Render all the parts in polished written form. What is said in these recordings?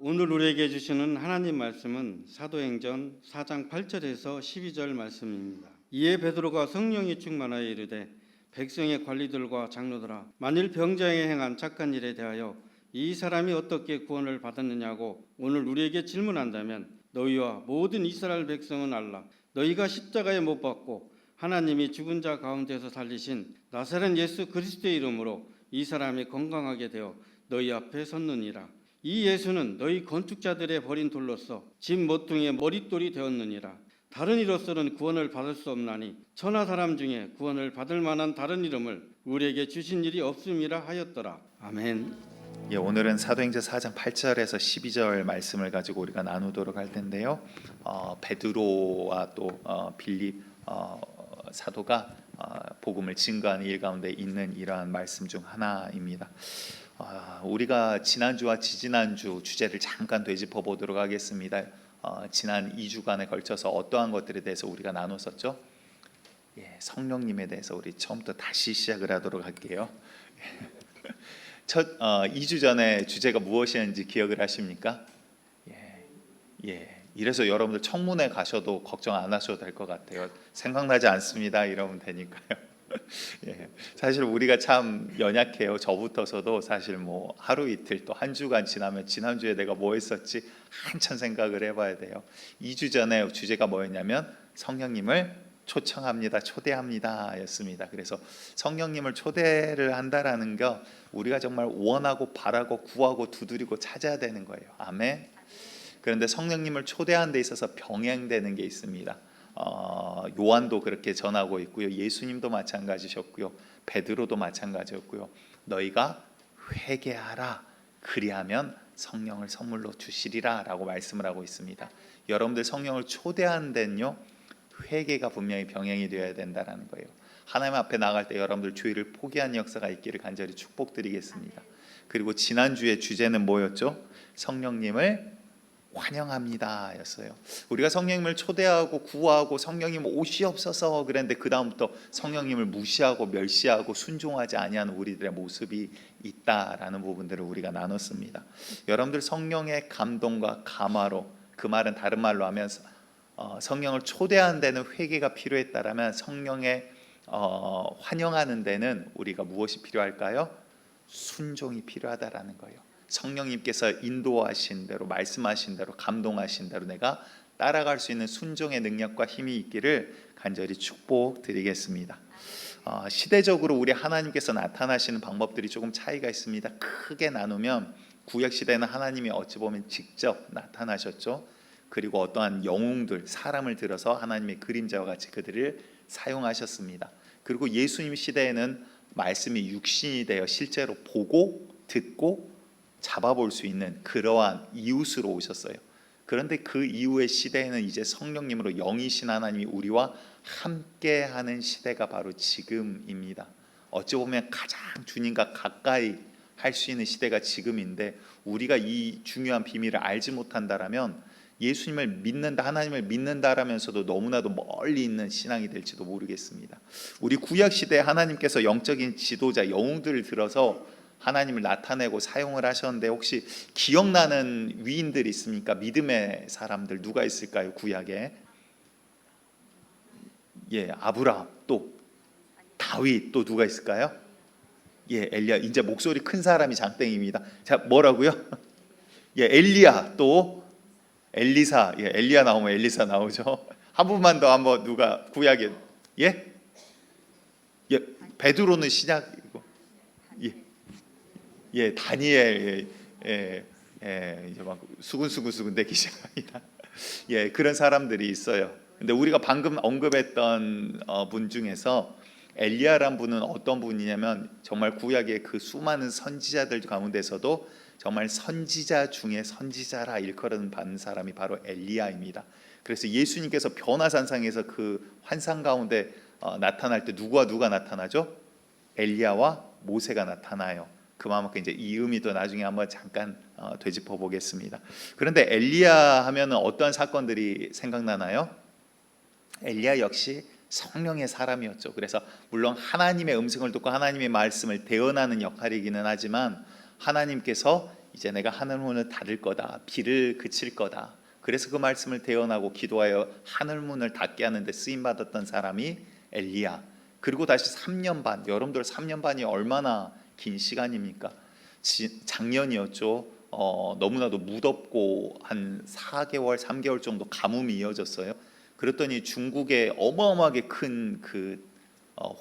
오늘 우리에게 주시는 하나님 말씀은 사도행전 4장 8절에서 12절 말씀입니다. 이에 베드로가 성령이 충만하여 이르되 백성의 관리들과 장로들아, 만일 병자에 행한 착한 일에 대하여 이 사람이 어떻게 구원을 받았느냐고 오늘 우리에게 질문한다면 너희와 모든 이스라엘 백성은 알라. 너희가 십자가에 못 박고 하나님이 죽은 자 가운데서 살리신 나사렛 예수 그리스도의 이름으로 이 사람이 건강하게 되어 너희 앞에 섰느니라. 이 예수는 너희 건축자들의 버린 돌로서 집 모퉁이의 머릿돌이 되었느니라. 다른 이로서는 구원을 받을 수 없나니 천하 사람 중에 구원을 받을 만한 다른 이름을 우리에게 주신 일이 없음이라 하였더라. 아멘. 오늘은 사도행전 4장 8절에서 12절 말씀을 가지고 우리가 나누도록 할 텐데요. 베드로와 또 빌립 사도가 복음을 증거하는 일 가운데 있는 이러한 말씀 중 하나입니다. 우리가 지난주와 지지난주 주제를 잠깐 되짚어 보도록 하겠습니다. 지난 2주간에 걸쳐서 어떠한 것들에 대해서 우리가 나눴었죠? 성령님에 대해서 우리 처음부터 다시 시작을 하도록 할게요. 첫 2주 전에 주제가 무엇이었는지 기억을 하십니까? 이래서 여러분들 청문회 가셔도 걱정 안 하셔도 될 것 같아요. 생각나지 않습니다. 이러면 되니까요. 사실 우리가 참 연약해요. 저부터서도 사실 뭐 하루 이틀 또 한 주간 지나면 지난주에 내가 뭐 했었지 한참 생각을 해봐야 돼요. 2주 전에 주제가 뭐였냐면 성령님을 초청합니다, 초대합니다 였습니다. 그래서 성령님을 초대를 한다라는 거 우리가 정말 원하고 바라고 구하고 두드리고 찾아야 되는 거예요. 아멘. 그런데 성령님을 초대하는 데 있어서 병행되는 게 있습니다. 요한도 그렇게 전하고 있고요. 예수님도 마찬가지셨고요. 베드로도 마찬가지였고요. 너희가 회개하라, 그리하면 성령을 선물로 주시리라 라고 말씀을 하고 있습니다. 여러분들 성령을 초대하는 데는요, 회개가 분명히 병행이 되어야 된다는 거예요. 하나님 앞에 나갈 때 여러분들 죄를 포기하는 역사가 있기를 간절히 축복드리겠습니다. 그리고 지난주의 주제는 뭐였죠? 성령님을 환영합니다 였어요. 우리가 성령님을 초대하고 구하고 성령님 오시옵소서 그랬는데 그 다음부터 성령님을 무시하고 멸시하고 순종하지 아니하는 우리들의 모습이 있다라는 부분들을 우리가 나눴습니다. 여러분들 성령의 감동과 감화로, 그 말은 다른 말로 하면 성령을 초대하는 데는 회개가 필요했다라면 성령의 환영하는 데는 우리가 무엇이 필요할까요? 순종이 필요하다라는 거예요. 성령님께서 인도하신 대로, 말씀하신 대로, 감동하신 대로 내가 따라갈 수 있는 순종의 능력과 힘이 있기를 간절히 축복드리겠습니다. 시대적으로 우리 하나님께서 나타나시는 방법들이 조금 차이가 있습니다. 크게 나누면 구약시대는 하나님이 어찌 보면 직접 나타나셨죠. 그리고 어떠한 영웅들, 사람을 들어서 하나님의 그림자와 같이 그들을 사용하셨습니다. 그리고 예수님 시대에는 말씀이 육신이 되어 실제로 보고 듣고 잡아볼 수 있는 그러한 이웃으로 오셨어요. 그런데 그 이후의 시대에는 이제 성령님으로 영이신 하나님이 우리와 함께하는 시대가 바로 지금입니다. 어찌 보면 가장 주님과 가까이 할 수 있는 시대가 지금인데, 우리가 이 중요한 비밀을 알지 못한다라면 예수님을 믿는다, 하나님을 믿는다라면서도 너무나도 멀리 있는 신앙이 될지도 모르겠습니다. 우리 구약시대에 하나님께서 영적인 지도자, 영웅들을 들어서 하나님을 나타내고 사용을 하셨는데, 혹시 기억나는 위인들 있습니까? 믿음의 사람들 누가 있을까요? 구약에 아브라함, 또 다윗, 또 누가 있을까요? 엘리야. 이제 목소리 큰 사람이 장땡입니다. 자, 뭐라고요? 엘리야, 또 엘리사. 엘리야 나오면 엘리사 나오죠. 한 분만 더, 한번 누가 구약에 베드로는 신약이고 다니엘 이제 막 수근수근 되기 시작합니다. 그런 사람들이 있어요. 근데 우리가 방금 언급했던 분 중에서 엘리야란 분은 어떤 분이냐면 정말 구약의 그 수많은 선지자들 가운데서도 정말 선지자 중에 선지자라 일컬은 받는 사람이 바로 엘리야입니다. 그래서 예수님께서 변화산상에서 그 환상 가운데 나타날 때 누구와 누가 나타나죠? 엘리야와 모세가 나타나요. 그만큼 이제 이 의미도 나중에 한번 잠깐 되짚어 보겠습니다. 그런데 엘리야 하면은 어떠한 사건들이 생각나나요? 엘리야 역시 성령의 사람이었죠. 그래서 물론 하나님의 음성을 듣고 하나님의 말씀을 대언하는 역할이기는 하지만 하나님께서 이제 내가 하늘 문을 닫을 거다, 비를 그칠 거다. 그래서 그 말씀을 대언하고 기도하여 하늘 문을 닫게 하는데 쓰임 받았던 사람이 엘리야. 그리고 다시 3년 반, 여러분들 3년 반이 얼마나 긴 시간입니까? 작년이었죠. 너무나도 무덥고 한 4개월, 3개월 정도 가뭄이 이어졌어요. 그랬더니 중국에 어마어마하게 큰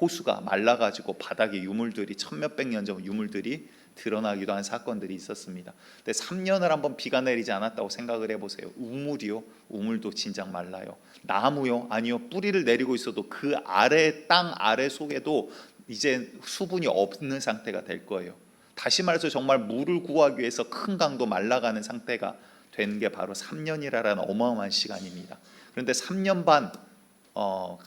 호수가 말라가지고 바닥에 유물들이 천몇백 년 전 유물들이 드러나기도 한 사건들이 있었습니다. 근데 3년을 한번 비가 내리지 않았다고 생각을 해보세요. 우물이요? 우물도 진작 말라요. 나무요? 아니요. 뿌리를 내리고 있어도 그 아래 땅 아래 속에도 이제 수분이 없는 상태가 될 거예요. 다시 말해서 정말 물을 구하기 위해서 큰 강도 말라가는 상태가 된 게 바로 3년이라는 어마어마한 시간입니다. 그런데 3년 반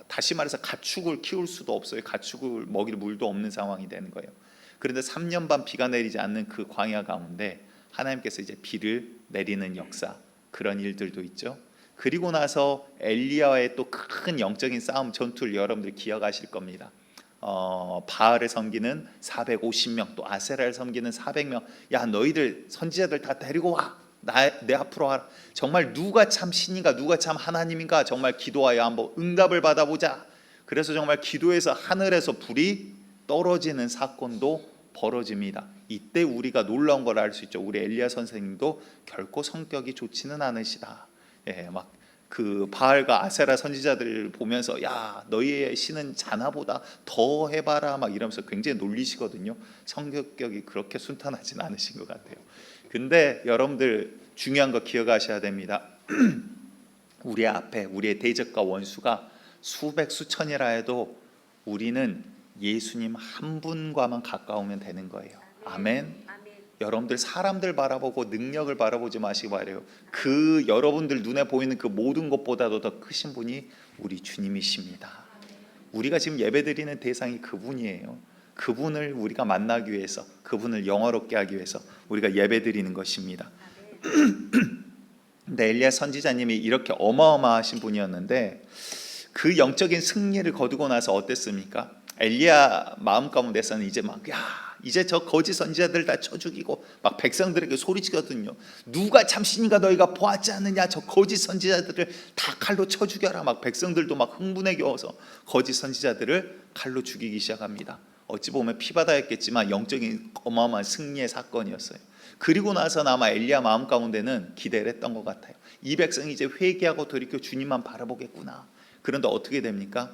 다시 말해서 가축을 키울 수도 없어요. 가축을 먹일 물도 없는 상황이 되는 거예요. 그런데 3년 반 비가 내리지 않는 그 광야 가운데 하나님께서 이제 비를 내리는 역사, 그런 일들도 있죠. 그리고 나서 엘리야와의 또 큰 영적인 싸움, 전투를 여러분들 기억하실 겁니다. 바알을 섬기는 450명, 또 아세라를 섬기는 400명. 야, 너희들 선지자들 다 데리고 와. 내 앞으로 와라. 정말 누가 참 신인가, 누가 참 하나님인가 정말 기도하여 한번 응답을 받아보자. 그래서 정말 기도해서 하늘에서 불이 떨어지는 사건도 벌어집니다. 이때 우리가 놀라운 걸 알 수 있죠. 우리 엘리야 선생님도 결코 성격이 좋지는 않으시다. 예, 막 그 바알과 아세라 선지자들 보면서 야, 너희의 신은 자나보다 더 해봐라 막 이러면서 굉장히 놀리시거든요. 성격이 그렇게 순탄하진 않으신 것 같아요. 근데 여러분들 중요한 거 기억하셔야 됩니다. 우리 앞에 우리의 대적과 원수가 수백 수천이라 해도 우리는 예수님 한 분과만 가까우면 되는 거예요. 아멘. 여러분들 사람들 바라보고 능력을 바라보지 마시기 바래요. 그 여러분들 눈에 보이는 그 모든 것보다도 더 크신 분이 우리 주님이십니다. 우리가 지금 예배드리는 대상이 그분이에요. 그분을 우리가 만나기 위해서, 그분을 영화롭게 하기 위해서 우리가 예배드리는 것입니다. 근데 엘리야 선지자님이 이렇게 어마어마하신 분이었는데 그 영적인 승리를 거두고 나서 어땠습니까? 엘리야 마음 가운데서는 이제 이제 저 거짓 선지자들 다 쳐 죽이고 막 백성들에게 소리치거든요. 누가 참 신인가 너희가 보았지 않느냐? 저 거짓 선지자들을 다 칼로 쳐 죽여라. 막 백성들도 막 흥분에 겨워서 거짓 선지자들을 칼로 죽이기 시작합니다. 어찌 보면 피바다였겠지만 영적인 어마어마한 승리의 사건이었어요. 그리고 나서는 아마 엘리야 마음 가운데는 기대를 했던 것 같아요. 이 백성이 이제 회개하고 돌이켜 주님만 바라보겠구나. 그런데 어떻게 됩니까?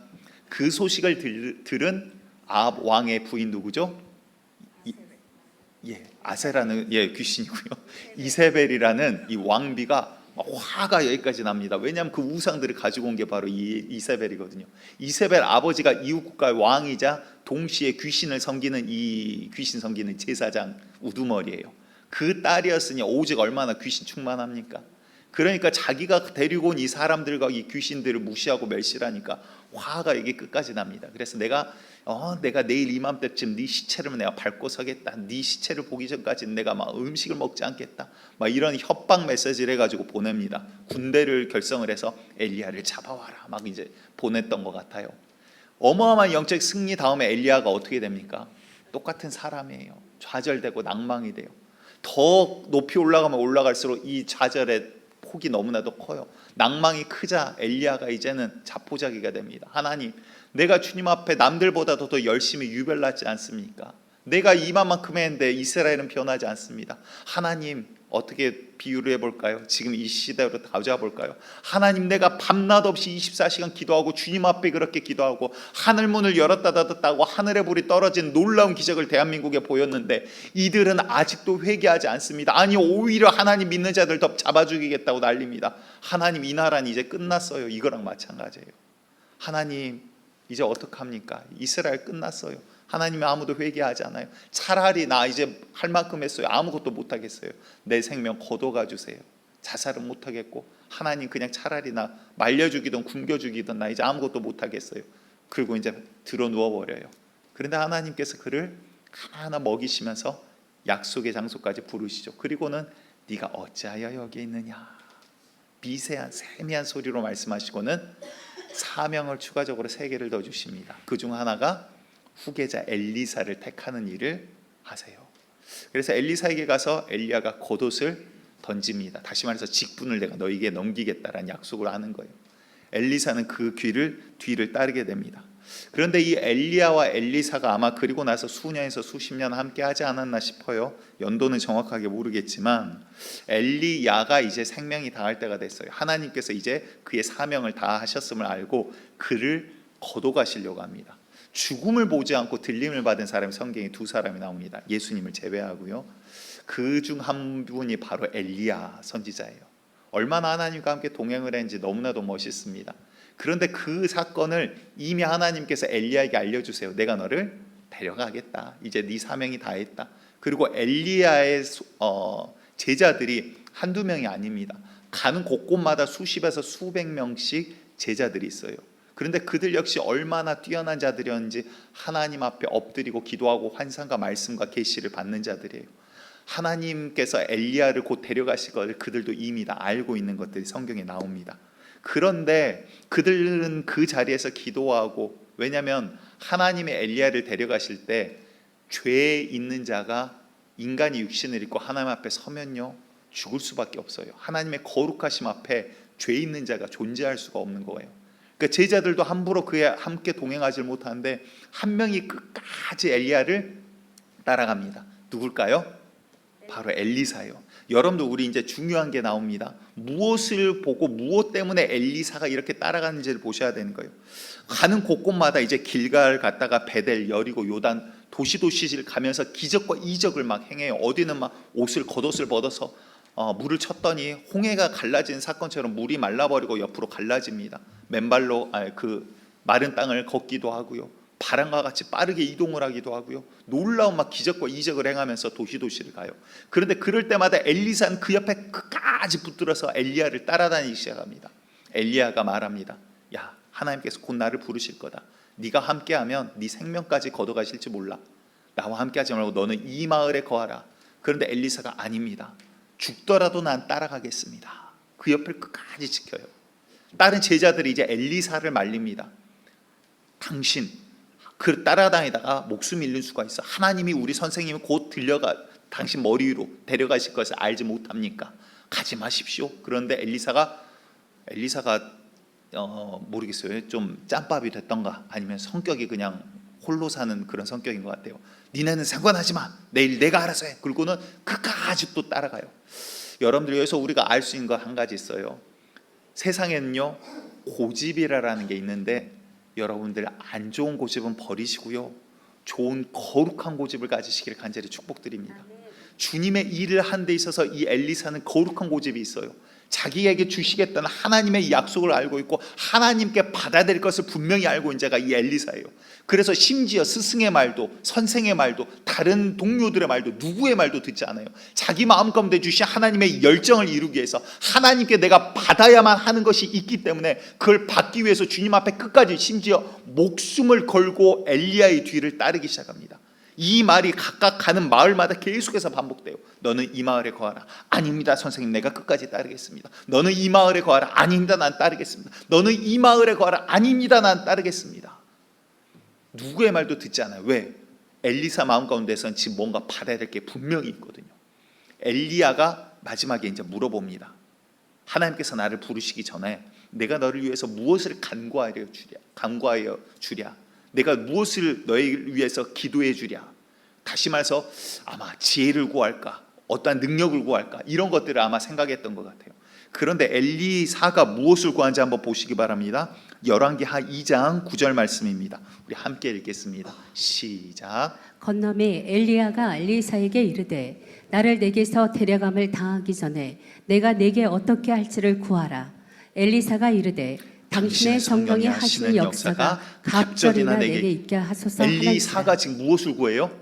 그 소식을 들은 아합 왕의 부인 누구죠? 아세라는 귀신이고요. 이세벨이라는 이 왕비가 화가 여기까지 납니다. 왜냐하면 그 우상들을 가지고 온 게 바로 이세벨이거든요. 이세벨 아버지가 이웃 국가의 왕이자 동시에 귀신을 섬기는 이 귀신 섬기는 제사장 우두머리예요. 그 딸이었으니 오직 얼마나 귀신 충만합니까? 그러니까 자기가 데리고 온 이 사람들과 이 귀신들을 무시하고 멸시하니까 화가 이게 끝까지 납니다. 그래서 내가 내일 이맘때쯤 네 시체를 내가 밟고 서겠다. 네 시체를 보기 전까지는 내가 막 음식을 먹지 않겠다. 막 이런 협박 메시지를 해가지고 보냅니다. 군대를 결성을 해서 엘리야를 잡아와라. 막 이제 보냈던 것 같아요. 어마어마한 영적 승리 다음에 엘리야가 어떻게 됩니까? 똑같은 사람이에요. 좌절되고 낭망이 돼요. 더 높이 올라가면 올라갈수록 이 좌절의 폭이 너무나도 커요. 낭망이 크자 엘리야가 이제는 자포자기가 됩니다. 하나님, 내가 주님 앞에 남들보다도 더 열심히 유별나지 않습니까? 내가 이만큼 했는데 이스라엘은 변하지 않습니다. 하나님, 어떻게 비유를 해볼까요? 지금 이 시대로 가져볼까요? 하나님, 내가 밤낮 없이 24시간 기도하고 주님 앞에 그렇게 기도하고 하늘문을 열었다 닫았다고 하늘의 불이 떨어진 놀라운 기적을 대한민국에 보였는데 이들은 아직도 회개하지 않습니다. 아니, 오히려 하나님 믿는 자들 더 잡아 죽이겠다고 난립니다. 하나님, 이 나라는 이제 끝났어요. 이거랑 마찬가지예요. 하나님, 이제 어떡합니까? 이스라엘 끝났어요. 하나님이 아무도 회개하지 않아요. 차라리 나 이제 할 만큼 했어요. 아무것도 못하겠어요. 내 생명 거둬가 주세요. 자살은 못하겠고 하나님 그냥 차라리 나 말려 죽이든 굶겨 죽이든 나 이제 아무것도 못하겠어요. 그리고 이제 들어 누워버려요. 그런데 하나님께서 그를 하나하나 먹이시면서 약속의 장소까지 부르시죠. 그리고는 네가 어찌하여 여기 있느냐, 미세한 세미한 소리로 말씀하시고는 사명을 추가적으로 3개를 더 주십니다. 그중 하나가 후계자 엘리사를 택하는 일을 하세요. 그래서 엘리사에게 가서 엘리야가 겉옷을 던집니다. 다시 말해서 직분을 내가 너에게 넘기겠다라는 약속을 하는 거예요. 엘리사는 그 뒤를 따르게 됩니다. 그런데 이 엘리야와 엘리사가 아마 그리고 나서 수년에서 수십 년 함께 하지 않았나 싶어요. 연도는 정확하게 모르겠지만 엘리야가 이제 생명이 다할 때가 됐어요. 하나님께서 이제 그의 사명을 다 하셨음을 알고 그를 거둬가시려고 합니다. 죽음을 보지 않고 들림을 받은 사람이 성경에 두 사람이 나옵니다. 예수님을 제외하고요. 그 중 한 분이 바로 엘리야 선지자예요. 얼마나 하나님과 함께 동행을 했는지 너무나도 멋있습니다. 그런데 그 사건을 이미 하나님께서 엘리야에게 알려주세요. 내가 너를 데려가겠다. 이제 네 사명이 다했다. 그리고 엘리야의 제자들이 한두 명이 아닙니다. 가는 곳곳마다 수십에서 수백 명씩 제자들이 있어요. 그런데 그들 역시 얼마나 뛰어난 자들이었는지 하나님 앞에 엎드리고 기도하고 환상과 말씀과 계시를 받는 자들이에요. 하나님께서 엘리야를 곧 데려가실 것을 그들도 이미 다 알고 있는 것들이 성경에 나옵니다. 그런데 그들은 그 자리에서 기도하고, 왜냐하면 하나님의 엘리야를 데려가실 때 죄 있는 자가 인간이 육신을 입고 하나님 앞에 서면요 죽을 수밖에 없어요. 하나님의 거룩하심 앞에 죄 있는 자가 존재할 수가 없는 거예요. 그러니까 제자들도 함부로 그에 함께 동행하지 못하는데 한 명이 끝까지 엘리야를 따라갑니다. 누굴까요? 바로 엘리사예요. 여러분도 우리 이제 중요한 게 나옵니다. 무엇을 보고 무엇 때문에 엘리사가 이렇게 따라가는지를 보셔야 되는 거예요. 가는 곳곳마다 이제 길갈 갔다가 베델, 여리고, 요단 도시를 가면서 기적과 이적을 막 행해요. 어디는 막 겉옷을 벗어서 물을 쳤더니 홍해가 갈라진 사건처럼 물이 말라버리고 옆으로 갈라집니다. 맨발로 그 마른 땅을 걷기도 하고요. 바람과 같이 빠르게 이동을 하기도 하고요. 놀라운 막 기적과 이적을 행하면서 도시를 가요. 그런데 그럴 때마다 엘리사는 그 옆에 끝까지 붙들어서 엘리야를 따라다니기 시작합니다. 엘리야가 말합니다. 야, 하나님께서 곧 나를 부르실 거다. 네가 함께하면 네 생명까지 걷어가실지 몰라. 나와 함께하지 말고 너는 이 마을에 거하라. 그런데 엘리사가 아닙니다. 죽더라도 난 따라가겠습니다. 그 옆을 끝까지 지켜요. 다른 제자들이 이제 엘리사를 말립니다. 당신 그 따라다니다가 목숨 잃는 수가 있어. 하나님이 우리 선생님이 곧 당신 머리 위로 데려가실 것을 알지 못합니까? 가지 마십시오. 그런데 엘리사가 모르겠어요. 좀 짬밥이 됐던가 아니면 성격이 그냥 홀로 사는 그런 성격인 것 같아요. 니네는 상관하지 마. 내일 내가 알아서 해. 그리고는 끝까지 또 따라가요. 여러분들 여기서 우리가 알 수 있는 거 한 가지 있어요. 세상에는요 고집이라는 게 있는데 여러분들 안 좋은 고집은 버리시고요 좋은 거룩한 고집을 가지시기를 간절히 축복드립니다. 주님의 일을 한 데 있어서 이 엘리사는 거룩한 고집이 있어요. 자기에게 주시겠다는 하나님의 약속을 알고 있고 하나님께 받아들일 것을 분명히 알고 있는 자가 이 엘리사예요. 그래서 심지어 스승의 말도 선생의 말도 다른 동료들의 말도 누구의 말도 듣지 않아요. 자기 마음 가운데 주신 하나님의 열정을 이루기 위해서 하나님께 내가 받아야만 하는 것이 있기 때문에 그걸 받기 위해서 주님 앞에 끝까지 심지어 목숨을 걸고 엘리야의 뒤를 따르기 시작합니다. 이 말이 각각 가는 마을마다 계속해서 반복돼요. 너는 이 마을에 거하라. 아닙니다 선생님, 내가 끝까지 따르겠습니다. 너는 이 마을에 거하라. 아닙니다, 난 따르겠습니다. 너는 이 마을에 거하라. 아닙니다, 난 따르겠습니다. 누구의 말도 듣지 않아요. 왜? 엘리사 마음 가운데서는 지금 뭔가 받아야 될 게 분명히 있거든요. 엘리야가 마지막에 이제 물어봅니다. 하나님께서 나를 부르시기 전에 내가 너를 위해서 무엇을 간구하여 주랴? 내가 무엇을 너희를 위해서 기도해 주랴? 다시 말해서 아마 지혜를 구할까? 어떠한 능력을 구할까? 이런 것들을 아마 생각했던 것 같아요. 그런데 엘리사가 무엇을 구한지 한번 보시기 바랍니다. 열왕기하 2장 9절 말씀입니다. 우리 함께 읽겠습니다. 시작. 건너매 엘리야가 엘리사에게 이르되 나를 내게서 데려감을 당하기 전에 내가 내게 어떻게 할지를 구하라. 엘리사가 이르되 당신의 성령이 하시는 역사가 갑절이나 내게 있게 하소서. 엘리사가 지금 무엇을 구해요?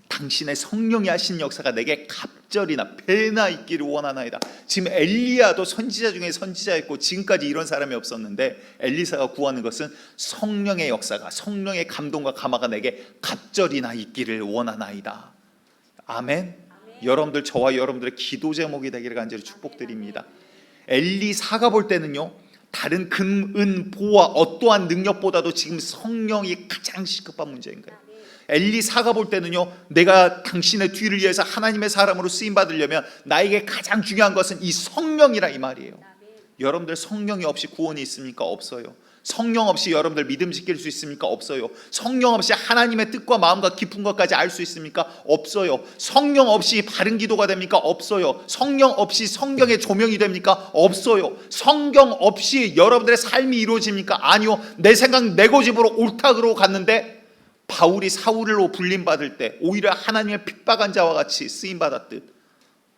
당신의 성령이 하시는 역사가 내게 갑절이나 배나 있기를 원하나이다. 지금 엘리야도 선지자 중에 선지자였고 지금까지 이런 사람이 없었는데 엘리사가 구하는 것은 성령의 역사가, 성령의 감동과 감화가 내게 갑절이나 있기를 원하나이다. 아멘. 여러분들, 저와 여러분들의 기도 제목이 되기를 간절히 축복드립니다. 엘리사가 볼 때는요 다른 금, 은, 보와 어떠한 능력보다도 지금 성령이 가장 시급한 문제인 거예요. 엘리사가 볼 때는요, 내가 당신의 뒤를 위해서 하나님의 사람으로 쓰임 받으려면 나에게 가장 중요한 것은 이 성령이라 이 말이에요. 여러분들 성령이 없이 구원이 있습니까? 없어요. 성령 없이 여러분들 믿음 지킬 수 있습니까? 없어요. 성령 없이 하나님의 뜻과 마음과 깊은 것까지 알 수 있습니까? 없어요. 성령 없이 바른 기도가 됩니까? 없어요. 성령 없이 성경의 조명이 됩니까? 없어요. 성경 없이 여러분들의 삶이 이루어집니까? 아니요. 내 생각 내 고집으로 옳다 그러고 갔는데 바울이 사울로 불림받을 때 오히려 하나님의 핍박한 자와 같이 쓰임받았듯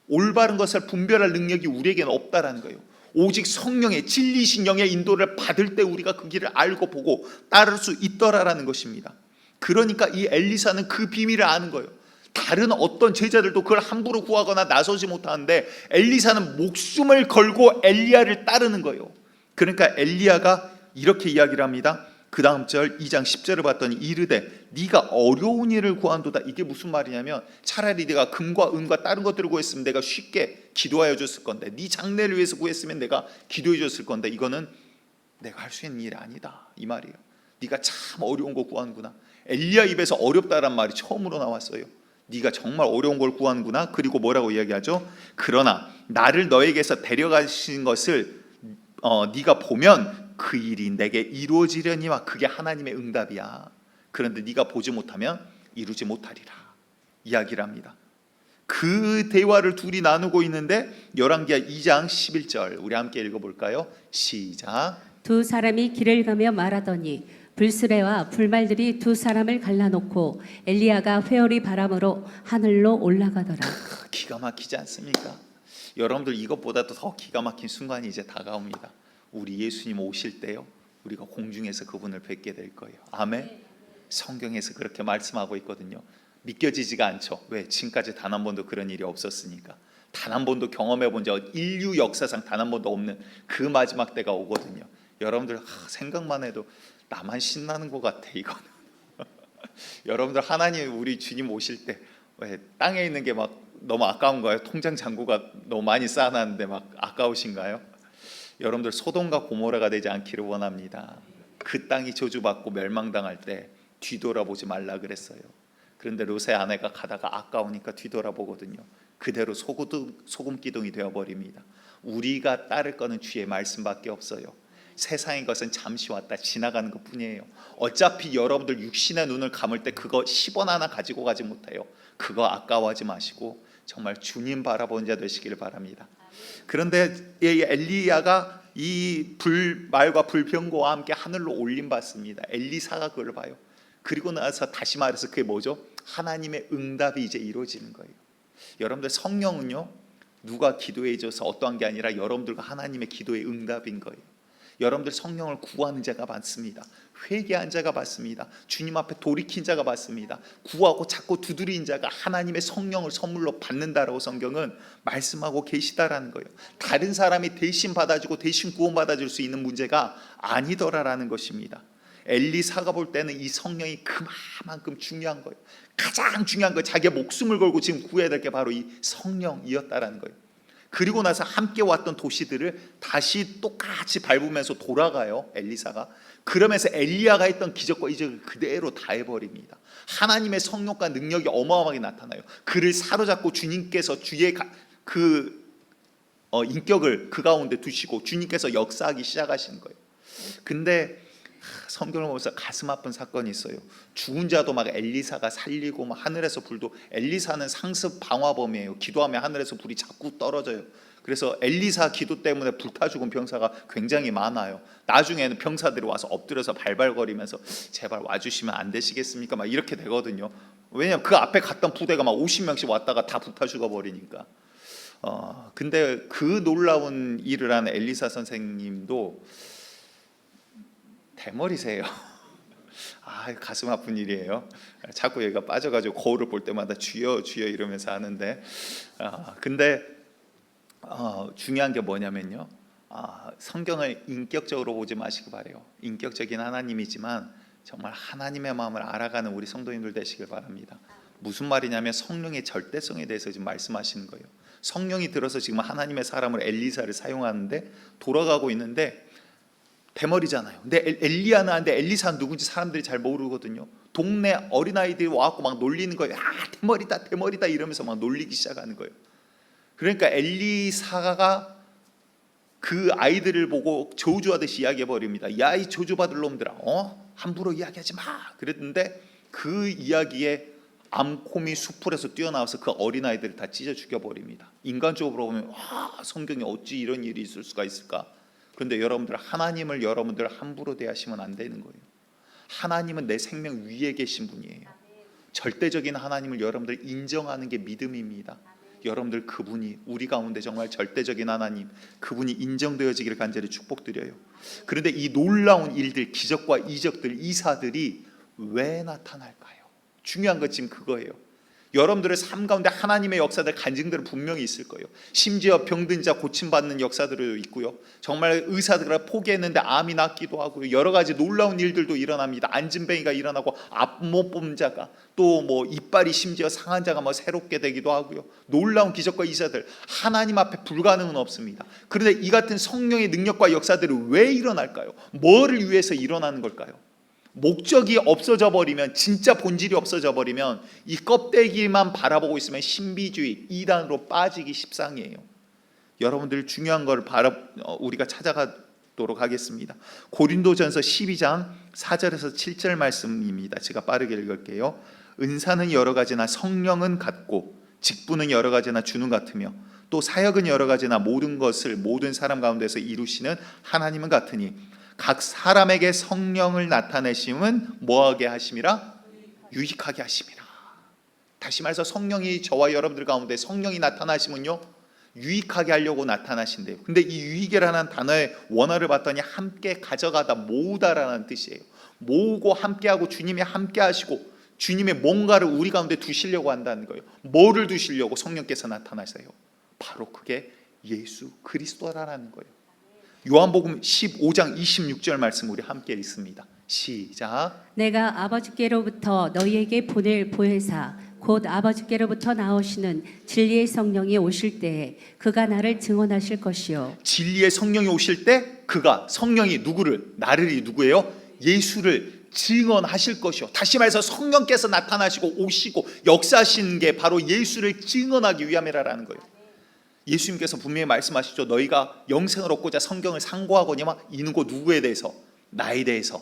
올바른 것을 분별할 능력이 우리에게는 없다라는 거예요. 오직 성령의 진리신 영의 인도를 받을 때 우리가 그 길을 알고 보고 따를 수 있더라라는 것입니다. 그러니까 이 엘리사는 그 비밀을 아는 거예요. 다른 어떤 제자들도 그걸 함부로 구하거나 나서지 못하는데 엘리사는 목숨을 걸고 엘리야를 따르는 거예요. 그러니까 엘리야가 이렇게 이야기를 합니다. 그 다음 절 2장 10절을 봤더니 이르되 네가 어려운 일을 구한도다. 이게 무슨 말이냐면 차라리 네가 금과 은과 다른 것들을 구했으면 내가 쉽게 기도하여 줬을 건데, 네 장래를 위해서 구했으면 내가 기도해 줬을 건데 이거는 내가 할 수 있는 일이 아니다 이 말이에요. 네가 참 어려운 거 구하는구나. 엘리야 입에서 어렵다란 말이 처음으로 나왔어요. 네가 정말 어려운 걸 구하는구나. 그리고 뭐라고 이야기하죠? 그러나 나를 너에게서 데려가신 것을 네가 보면 그 일이 내게 이루어지려니와 그게 하나님의 응답이야. 그런데 네가 보지 못하면 이루지 못하리라 이야기를 합니다. 그 대화를 둘이 나누고 있는데 열왕기하 2장 11절 우리 함께 읽어볼까요? 시작. 두 사람이 길을 가며 말하더니 불수레와 불말들이 두 사람을 갈라놓고 엘리야가 회오리 바람으로 하늘로 올라가더라. 기가 막히지 않습니까? 여러분들 이것보다도 더 기가 막힌 순간이 이제 다가옵니다. 우리 예수님 오실 때요, 우리가 공중에서 그분을 뵙게 될 거예요. 아멘. 성경에서 그렇게 말씀하고 있거든요. 믿겨지지가 않죠. 왜? 지금까지 단 한 번도 그런 일이 없었으니까. 단 한 번도 경험해 본 적, 인류 역사상 단 한 번도 없는 그 마지막 때가 오거든요. 여러분들 생각만 해도 나만 신나는 것 같아 이거는. 여러분들 하나님 우리 주님 오실 때 왜 땅에 있는 게 막 너무 아까운가요? 통장 잔고가 너무 많이 쌓아놨는데 막 아까우신가요? 여러분들 소돔과 고모라가 되지 않기를 원합니다. 그 땅이 저주받고 멸망당할 때 뒤돌아보지 말라 그랬어요. 그런데 롯의 아내가 가다가 아까우니까 뒤돌아보거든요. 그대로 소금 기둥이 되어버립니다. 우리가 따를 거는 주의 말씀밖에 없어요. 세상의 것은 잠시 왔다 지나가는 것 뿐이에요. 어차피 여러분들 육신의 눈을 감을 때 그거 10원 하나 가지고 가지 못해요. 그거 아까워하지 마시고 정말 주님 바라보는 자 되시길 바랍니다. 그런데 엘리야가 이 불말과 불병거와 함께 하늘로 올림받습니다. 엘리사가 그걸 봐요. 그리고 나서 다시 말해서 그게 뭐죠? 하나님의 응답이 이제 이루어지는 거예요. 여러분들 성령은요, 누가 기도해 줘서 어떠한 게 아니라 여러분들과 하나님의 기도의 응답인 거예요. 여러분들 성령을 구하는 자가 많습니다. 회개한 자가 많습니다. 주님 앞에 돌이킨 자가 많습니다. 구하고 자꾸 두드린 자가 하나님의 성령을 선물로 받는다라고 성경은 말씀하고 계시다라는 거예요. 다른 사람이 대신 받아주고 대신 구원받아줄 수 있는 문제가 아니더라라는 것입니다. 엘리사가 볼 때는 이 성령이 그만큼 중요한 거예요. 가장 중요한 거, 자기의 목숨을 걸고 지금 구해야 될 게 바로 이 성령이었다라는 거예요. 그리고 나서 함께 왔던 도시들을 다시 똑같이 밟으면서 돌아가요, 엘리사가. 그러면서 엘리야가 했던 기적과 이적을 그대로 다 해버립니다. 하나님의 성령과 능력이 어마어마하게 나타나요. 그를 사로잡고 주님께서 주의 인격을 그 가운데 두시고 주님께서 역사하기 시작하시는 거예요. 근데 성경을 보면서 가슴 아픈 사건이 있어요. 죽은 자도 막 엘리사가 살리고 막 하늘에서 불도, 엘리사는 상습 방화범이에요. 기도하면 하늘에서 불이 자꾸 떨어져요. 그래서 엘리사 기도 때문에 불타 죽은 병사가 굉장히 많아요. 나중에는 병사들이 와서 엎드려서 발발거리면서 제발 와주시면 안 되시겠습니까? 막 이렇게 되거든요. 왜냐하면 그 앞에 갔던 부대가 막 50명씩 왔다가 다 불타 죽어버리니까. 근데 그 놀라운 일을 한 엘리사 선생님도 대머리세요. 가슴 아픈 일이에요. 자꾸 얘가 빠져가지고 거울을 볼 때마다 주여 주여 이러면서 하는데, 근데 중요한 게 뭐냐면요, 성경을 인격적으로 보지 마시기 바래요. 인격적인 하나님이지만 정말 하나님의 마음을 알아가는 우리 성도님들 되시길 바랍니다. 무슨 말이냐면 성령의 절대성에 대해서 지금 말씀하시는 거예요. 성령이 들어서 지금 하나님의 사람을 엘리사를 사용하는데 돌아가고 있는데 대머리잖아요. 근데 엘리야는 아는데 엘리사는 누군지 사람들이 잘 모르거든요. 동네 어린아이들이 와갖고 막 놀리는 거예요. 대머리다 대머리다 이러면서 막 놀리기 시작하는 거예요. 그러니까 엘리사가 그 아이들을 보고 저주하듯이 이야기해 버립니다. 야, 이 저주받을 놈들아, 함부로 이야기하지 마. 그랬는데 그 이야기에 암콤이 수풀에서 뛰어나와서 그 어린아이들을 다 찢어 죽여버립니다. 인간적으로 보면 성경에 어찌 이런 일이 있을 수가 있을까. 그런데 여러분들, 하나님을 여러분들 함부로 대하시면 안 되는 거예요. 하나님은 내 생명 위에 계신 분이에요. 절대적인 하나님을 여러분들 인정하는 게 믿음입니다. 여러분들, 그분이 우리 가운데 정말 절대적인 하나님, 그분이 인정되어지기를 간절히 축복드려요. 그런데 이 놀라운 일들, 기적과 이적들, 이사들이 왜 나타날까요? 중요한 것 지금 그거예요. 여러분들의 삶 가운데 하나님의 역사들, 간증들은 분명히 있을 거예요. 심지어 병든 자 고침받는 역사들도 있고요. 정말 의사들을 포기했는데 암이 낫기도 하고요. 여러 가지 놀라운 일들도 일어납니다. 안진뱅이가 일어나고 앞못 본 자가, 또 뭐 이빨이 심지어 상한 자가 뭐 새롭게 되기도 하고요. 놀라운 기적과 이사들, 하나님 앞에 불가능은 없습니다. 그런데 이 같은 성령의 능력과 역사들이 왜 일어날까요? 뭐를 위해서 일어나는 걸까요? 목적이 없어져 버리면, 진짜 본질이 없어져 버리면 이 껍데기만 바라보고 있으면 신비주의, 이단으로 빠지기 십상이에요. 여러분들, 중요한 걸 우리가 찾아가도록 하겠습니다. 고린도전서 12장 4절에서 7절 말씀입니다. 제가 빠르게 읽을게요. 은사는 여러 가지나 성령은 같고, 직분은 여러 가지나 주는 같으며, 또 사역은 여러 가지나 모든 것을 모든 사람 가운데서 이루시는 하나님은 같으니, 각 사람에게 성령을 나타내심은 뭐하게 하심이라? 유익하게 하심이라. 다시 말해서 성령이 저와 여러분들 가운데 성령이 나타나시면요, 유익하게 하려고 나타나신대요. 근데 이 유익이라는 단어의 원어를 봤더니 함께 가져가다, 모으다라는 뜻이에요. 모으고 함께하고, 주님이 함께 하시고 주님의 뭔가를 우리 가운데 두시려고 한다는 거예요. 뭐를 두시려고 성령께서 나타나세요? 바로 그게 예수 그리스도라는 거예요. 요한복음 15장 26절 말씀 우리 함께 읽습니다. 시작. 내가 아버지께로부터 너희에게 보낼 보혜사 곧 아버지께로부터 나오시는 진리의 성령이 오실 때에 그가 나를 증언하실 것이요. 진리의 성령이 오실 때 그가, 성령이 누구를? 나를, 누구예요? 예수를 증언하실 것이요. 다시 말해서 성령께서 나타나시고 오시고 역사하시는 게 바로 예수를 증언하기 위함이라는 거예요. 예수님께서 분명히 말씀하시죠. 너희가 영생을 얻고자 성경을 상고하거니와 이는 곧 누구에 대해서? 나에 대해서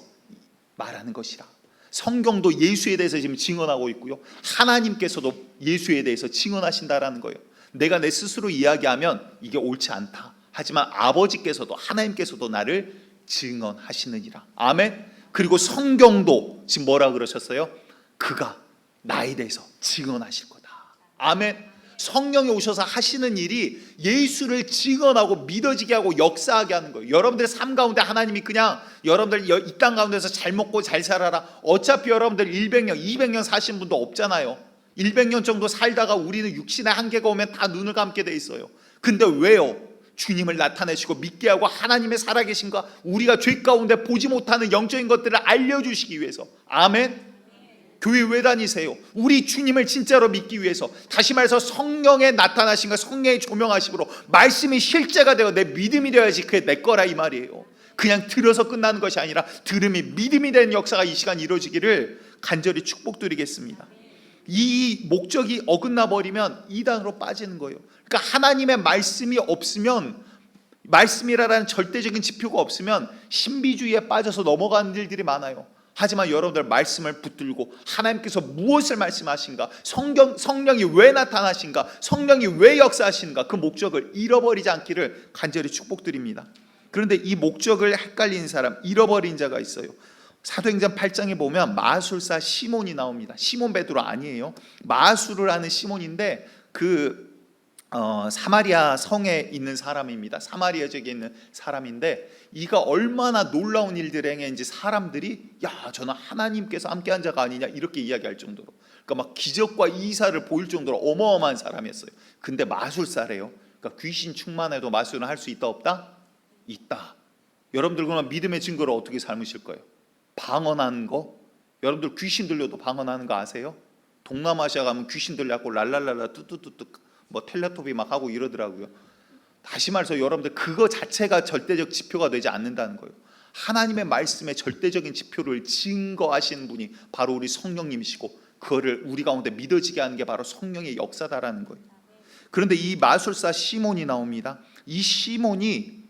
말하는 것이라. 성경도 예수에 대해서 지금 증언하고 있고요, 하나님께서도 예수에 대해서 증언하신다라는 거예요. 내가 내 스스로 이야기하면 이게 옳지 않다. 하지만 아버지께서도, 하나님께서도 나를 증언하시느니라. 아멘. 그리고 성경도 지금 뭐라 그러셨어요? 그가 나에 대해서 증언하실 거다. 아멘. 성령이 오셔서 하시는 일이 예수를 증언하고 믿어지게 하고 역사하게 하는 거예요. 여러분들의 삶 가운데 하나님이 그냥 여러분들 이 땅 가운데서 잘 먹고 잘 살아라, 어차피 여러분들 100년 200년 사신 분도 없잖아요. 100년 정도 살다가 우리는 육신의 한계가 오면 다 눈을 감게 돼 있어요. 근데 왜요? 주님을 나타내시고 믿게 하고 하나님의 살아계신가, 우리가 죄 가운데 보지 못하는 영적인 것들을 알려주시기 위해서. 아멘. 교회 왜 다니세요? 우리 주님을 진짜로 믿기 위해서. 다시 말해서 성령의 나타나심과 성령의 조명하심으로 말씀이 실제가 되어 내 믿음이 되어야지 그게 내 거라 이 말이에요. 그냥 들어서 끝나는 것이 아니라 들음이 믿음이 되는 역사가 이 시간 이루어지기를 간절히 축복드리겠습니다. 이 목적이 어긋나 버리면 이단으로 빠지는 거예요. 그러니까 하나님의 말씀이 없으면, 말씀이라는 절대적인 지표가 없으면 신비주의에 빠져서 넘어가는 일들이 많아요. 하지만 여러분들, 말씀을 붙들고 하나님께서 무엇을 말씀하신가, 성령이 왜 나타나신가, 성령이 왜 역사하신가, 그 목적을 잃어버리지 않기를 간절히 축복드립니다. 그런데 이 목적을 헷갈린 사람, 잃어버린 자가 있어요. 사도행전 8장에 보면 마술사 시몬이 나옵니다. 시몬 베드로 아니에요. 마술을 하는 시몬인데 사마리아 성에 있는 사람입니다. 사마리아 지역에 있는 사람인데, 이가 얼마나 놀라운 일들을 행했는지 사람들이 야, 저는 하나님께서 함께한 자가 아니냐 이렇게 이야기할 정도로, 그러니까 막 기적과 이사를 보일 정도로 어마어마한 사람이었어요. 근데 마술사래요. 그러니까 귀신 충만해도 마술은 할 수 있다 없다? 있다. 여러분들 그러면 믿음의 증거를 어떻게 삼으실 거예요? 방언하는 거? 여러분들 귀신 들려도 방언하는 거 아세요? 동남아시아 가면 귀신 들려고 랄랄랄라 뚜뚜뚜뚜 뭐 텔레토비 막 하고 이러더라고요. 다시 말해서 여러분들, 그거 자체가 절대적 지표가 되지 않는다는 거예요. 하나님의 말씀의 절대적인 지표를 증거하시는 분이 바로 우리 성령님이시고, 그거를 우리 가운데 믿어지게 하는 게 바로 성령의 역사다라는 거예요. 그런데 이 마술사 시몬이 나옵니다. 이 시몬이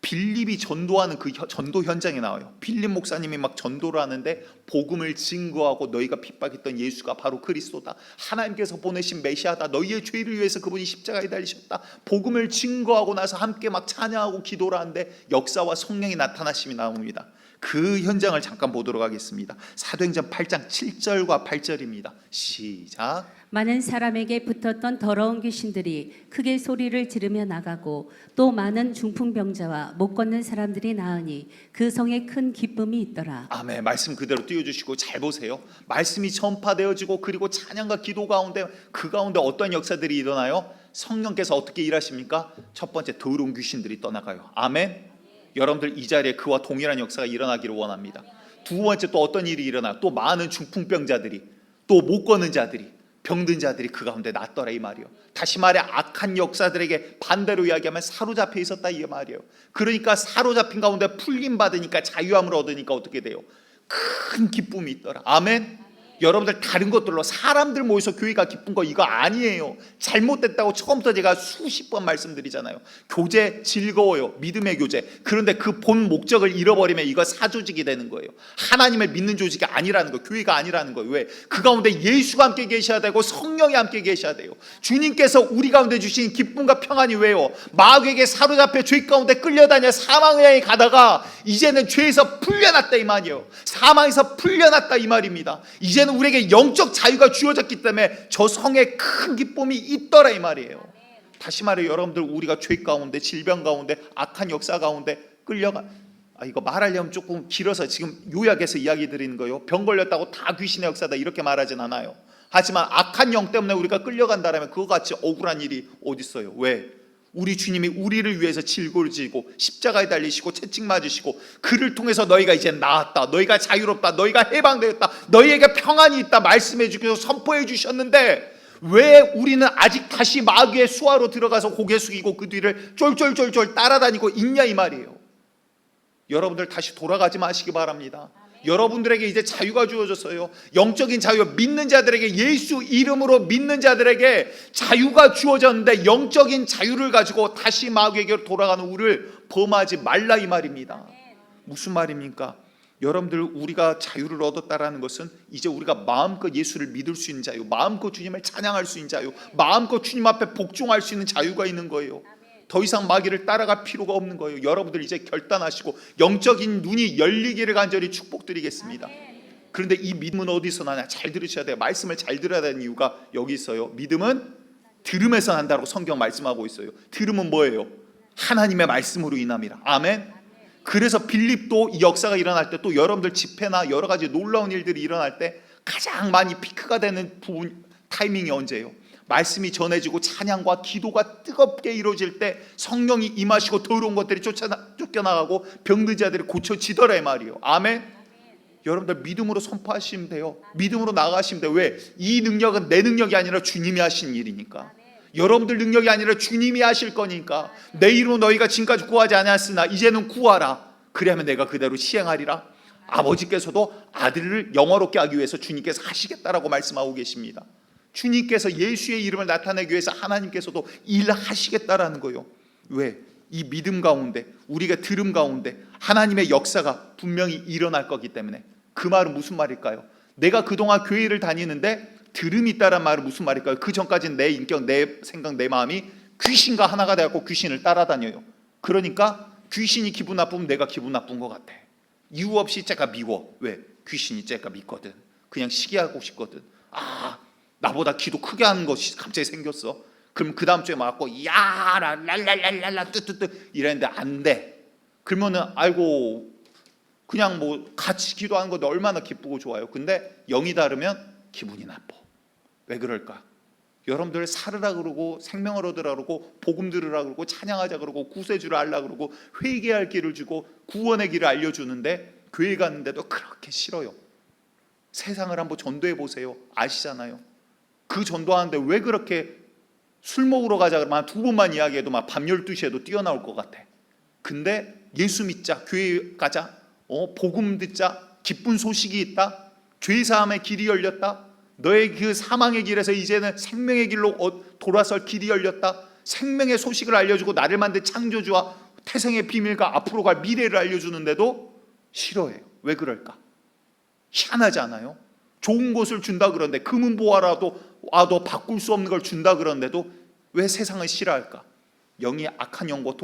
빌립이 전도하는 그 전도 현장에 나와요. 빌립 목사님이 막 전도를 하는데 복음을 증거하고, 너희가 핍박했던 예수가 바로 그리스도다, 하나님께서 보내신 메시아다, 너희의 죄를 위해서 그분이 십자가에 달리셨다, 복음을 증거하고 나서 함께 막 찬양하고 기도를 하는데 역사와 성령이 나타나심이 나옵니다. 그 현장을 잠깐 보도록 하겠습니다. 사도행전 8장 7절과 8절입니다. 시작. 많은 사람에게 붙었던 더러운 귀신들이 크게 소리를 지르며 나가고 또 많은 중풍병자와 못 걷는 사람들이 나으니 그 성에 큰 기쁨이 있더라. 아멘. 말씀 그대로 띄워주시고 잘 보세요. 말씀이 전파되어지고, 그리고 찬양과 기도 가운데, 그 가운데 어떤 역사들이 일어나요? 성령께서 어떻게 일하십니까? 첫 번째, 더러운 귀신들이 떠나가요. 아멘. 여러분들 이 자리에 그와 동일한 역사가 일어나기를 원합니다. 두 번째, 또 어떤 일이 일어나요? 또 많은 중풍병자들이, 또 못 걷는 자들이, 병든 자들이 그 가운데 낫더라 이 말이에요. 다시 말해 악한 역사들에게 반대로 이야기하면 사로잡혀 있었다 이 말이에요. 그러니까 사로잡힌 가운데 풀림 받으니까, 자유함을 얻으니까 어떻게 돼요? 큰 기쁨이 있더라. 아멘. 여러분들 다른 것들로 사람들 모여서 교회가 기쁜 거 이거 아니에요. 잘못됐다고 처음부터 제가 수십 번 말씀드리잖아요. 교제 즐거워요. 믿음의 교제. 그런데 그 본 목적을 잃어버리면 이거 사조직이 되는 거예요. 하나님을 믿는 조직이 아니라는 거예요. 교회가 아니라는 거예요. 왜? 그 가운데 예수가 함께 계셔야 되고 성령이 함께 계셔야 돼요. 주님께서 우리 가운데 주신 기쁨과 평안이 왜요? 마귀에게 사로잡혀 죄 가운데 끌려다녀 사망을 향해 가다가 이제는 죄에서 풀려났다 이 말이에요. 사망에서 풀려났다 이 말입니다. 이제는 우리에게 영적 자유가 주어졌기 때문에 저 성에 큰 기쁨이 있더라 이 말이에요. 다시 말해 여러분들, 우리가 죄 가운데, 질병 가운데, 악한 역사 가운데 끌려가, 이거 말하려면 조금 길어서 지금 요약해서 이야기 드리는 거예요. 병 걸렸다고 다 귀신의 역사다 이렇게 말하진 않아요. 하지만 악한 영 때문에 우리가 끌려간다면 그거 같이 억울한 일이 어디 있어요? 왜? 우리 주님이 우리를 위해서 질고를 지고 십자가에 달리시고 채찍 맞으시고, 그를 통해서 너희가 이제 나았다, 너희가 자유롭다, 너희가 해방되었다, 너희에게 평안이 있다 말씀해 주셔서 선포해 주셨는데, 왜 우리는 아직 다시 마귀의 수하로 들어가서 고개 숙이고 그 뒤를 쫄쫄쫄쫄 따라다니고 있냐 이 말이에요. 여러분들 다시 돌아가지 마시기 바랍니다. 여러분들에게 이제 자유가 주어졌어요. 영적인 자유, 믿는 자들에게, 예수 이름으로 믿는 자들에게 자유가 주어졌는데, 영적인 자유를 가지고 다시 마귀에게 돌아가는 우리를 범하지 말라 이 말입니다. 무슨 말입니까? 여러분들, 우리가 자유를 얻었다라는 것은 이제 우리가 마음껏 예수를 믿을 수 있는 자유, 마음껏 주님을 찬양할 수 있는 자유, 마음껏 주님 앞에 복종할 수 있는 자유가 있는 거예요. 더 이상 마귀를 따라갈 필요가 없는 거예요. 여러분들 이제 결단하시고 영적인 눈이 열리기를 간절히 축복드리겠습니다. 그런데 이 믿음은 어디서 나냐? 잘 들으셔야 돼요. 말씀을 잘 들어야 되는 이유가 여기 있어요. 믿음은 들음에서 난다고 성경 말씀하고 있어요. 들음은 뭐예요? 하나님의 말씀으로 인함이라. 아멘. 그래서 빌립도 이 역사가 일어날 때, 또 여러분들 집회나 여러 가지 놀라운 일들이 일어날 때 가장 많이 피크가 되는 부분, 타이밍이 언제예요? 말씀이 전해지고 찬양과 기도가 뜨겁게 이루어질 때 성령이 임하시고 더러운 것들이 쫓겨나가고 병든 자들이 고쳐지더라 이 말이에요. 아멘. 여러분들 믿음으로 선포하시면 돼요. 믿음으로 나가시면 돼요. 왜? 이 능력은 내 능력이 아니라 주님이 하신 일이니까. 여러분들 능력이 아니라 주님이 하실 거니까. 내 이름으로 너희가 지금까지 구하지 않았으나 이제는 구하라. 그리하면 내가 그대로 시행하리라. 아버지께서도 아들을 영화롭게 하기 위해서 주님께서 하시겠다라고 말씀하고 계십니다. 주님께서 예수의 이름을 나타내기 위해서 하나님께서도 일하시겠다라는 거예요. 왜? 이 믿음 가운데, 우리가 들음 가운데 하나님의 역사가 분명히 일어날 거기 때문에. 그 말은 무슨 말일까요? 내가 그동안 교회를 다니는데 들음이 있다란 말은 무슨 말일까요? 그 전까지는 내 인격, 내 생각, 내 마음이 귀신과 하나가 되었고 귀신을 따라다녀요. 그러니까 귀신이 기분 나쁘면 내가 기분 나쁜 것 같아. 이유 없이 쟤가 미워. 왜? 귀신이 쟤가 믿거든. 그냥 시기하고 싶거든. 나보다 기도 크게 하는 것이 갑자기 생겼어. 그럼 그 다음 주에 와갖고 야라 랄랄랄랄라 뜨뜨뜨 이랬는데 안 돼. 그러면은 아이고 그냥 뭐 같이 기도하는 것도 얼마나 기쁘고 좋아요. 근데 영이 다르면 기분이 나빠. 왜 그럴까? 여러분들 살으라 그러고 생명을 얻으라 그러고 복음 들으라 그러고 찬양하자 그러고 구세주를 알라 그러고 회개할 길을 주고 구원의 길을 알려주는데 교회 갔는데도 그렇게 싫어요. 세상을 한번 전도해 보세요. 아시잖아요. 그 전도하는데 왜 그렇게 술 먹으러 가자 그러면 두 번만 이야기해도 막 밤 12시에도 뛰어나올 것 같아. 근데 예수 믿자, 교회 가자, 복음 듣자, 기쁜 소식이 있다, 죄사함의 길이 열렸다, 너의 그 사망의 길에서 이제는 생명의 길로 돌아설 길이 열렸다, 생명의 소식을 알려주고 나를 만든 창조주와 태생의 비밀과 앞으로 갈 미래를 알려주는데도 싫어해요. 왜 그럴까? 희한하지 않아요? 좋은 것을 준다 그러는데, 금은 보화라도 와도 바꿀 수 없는 걸 준다 그러는데도 왜 세상을 싫어할까? 영이 악한 영과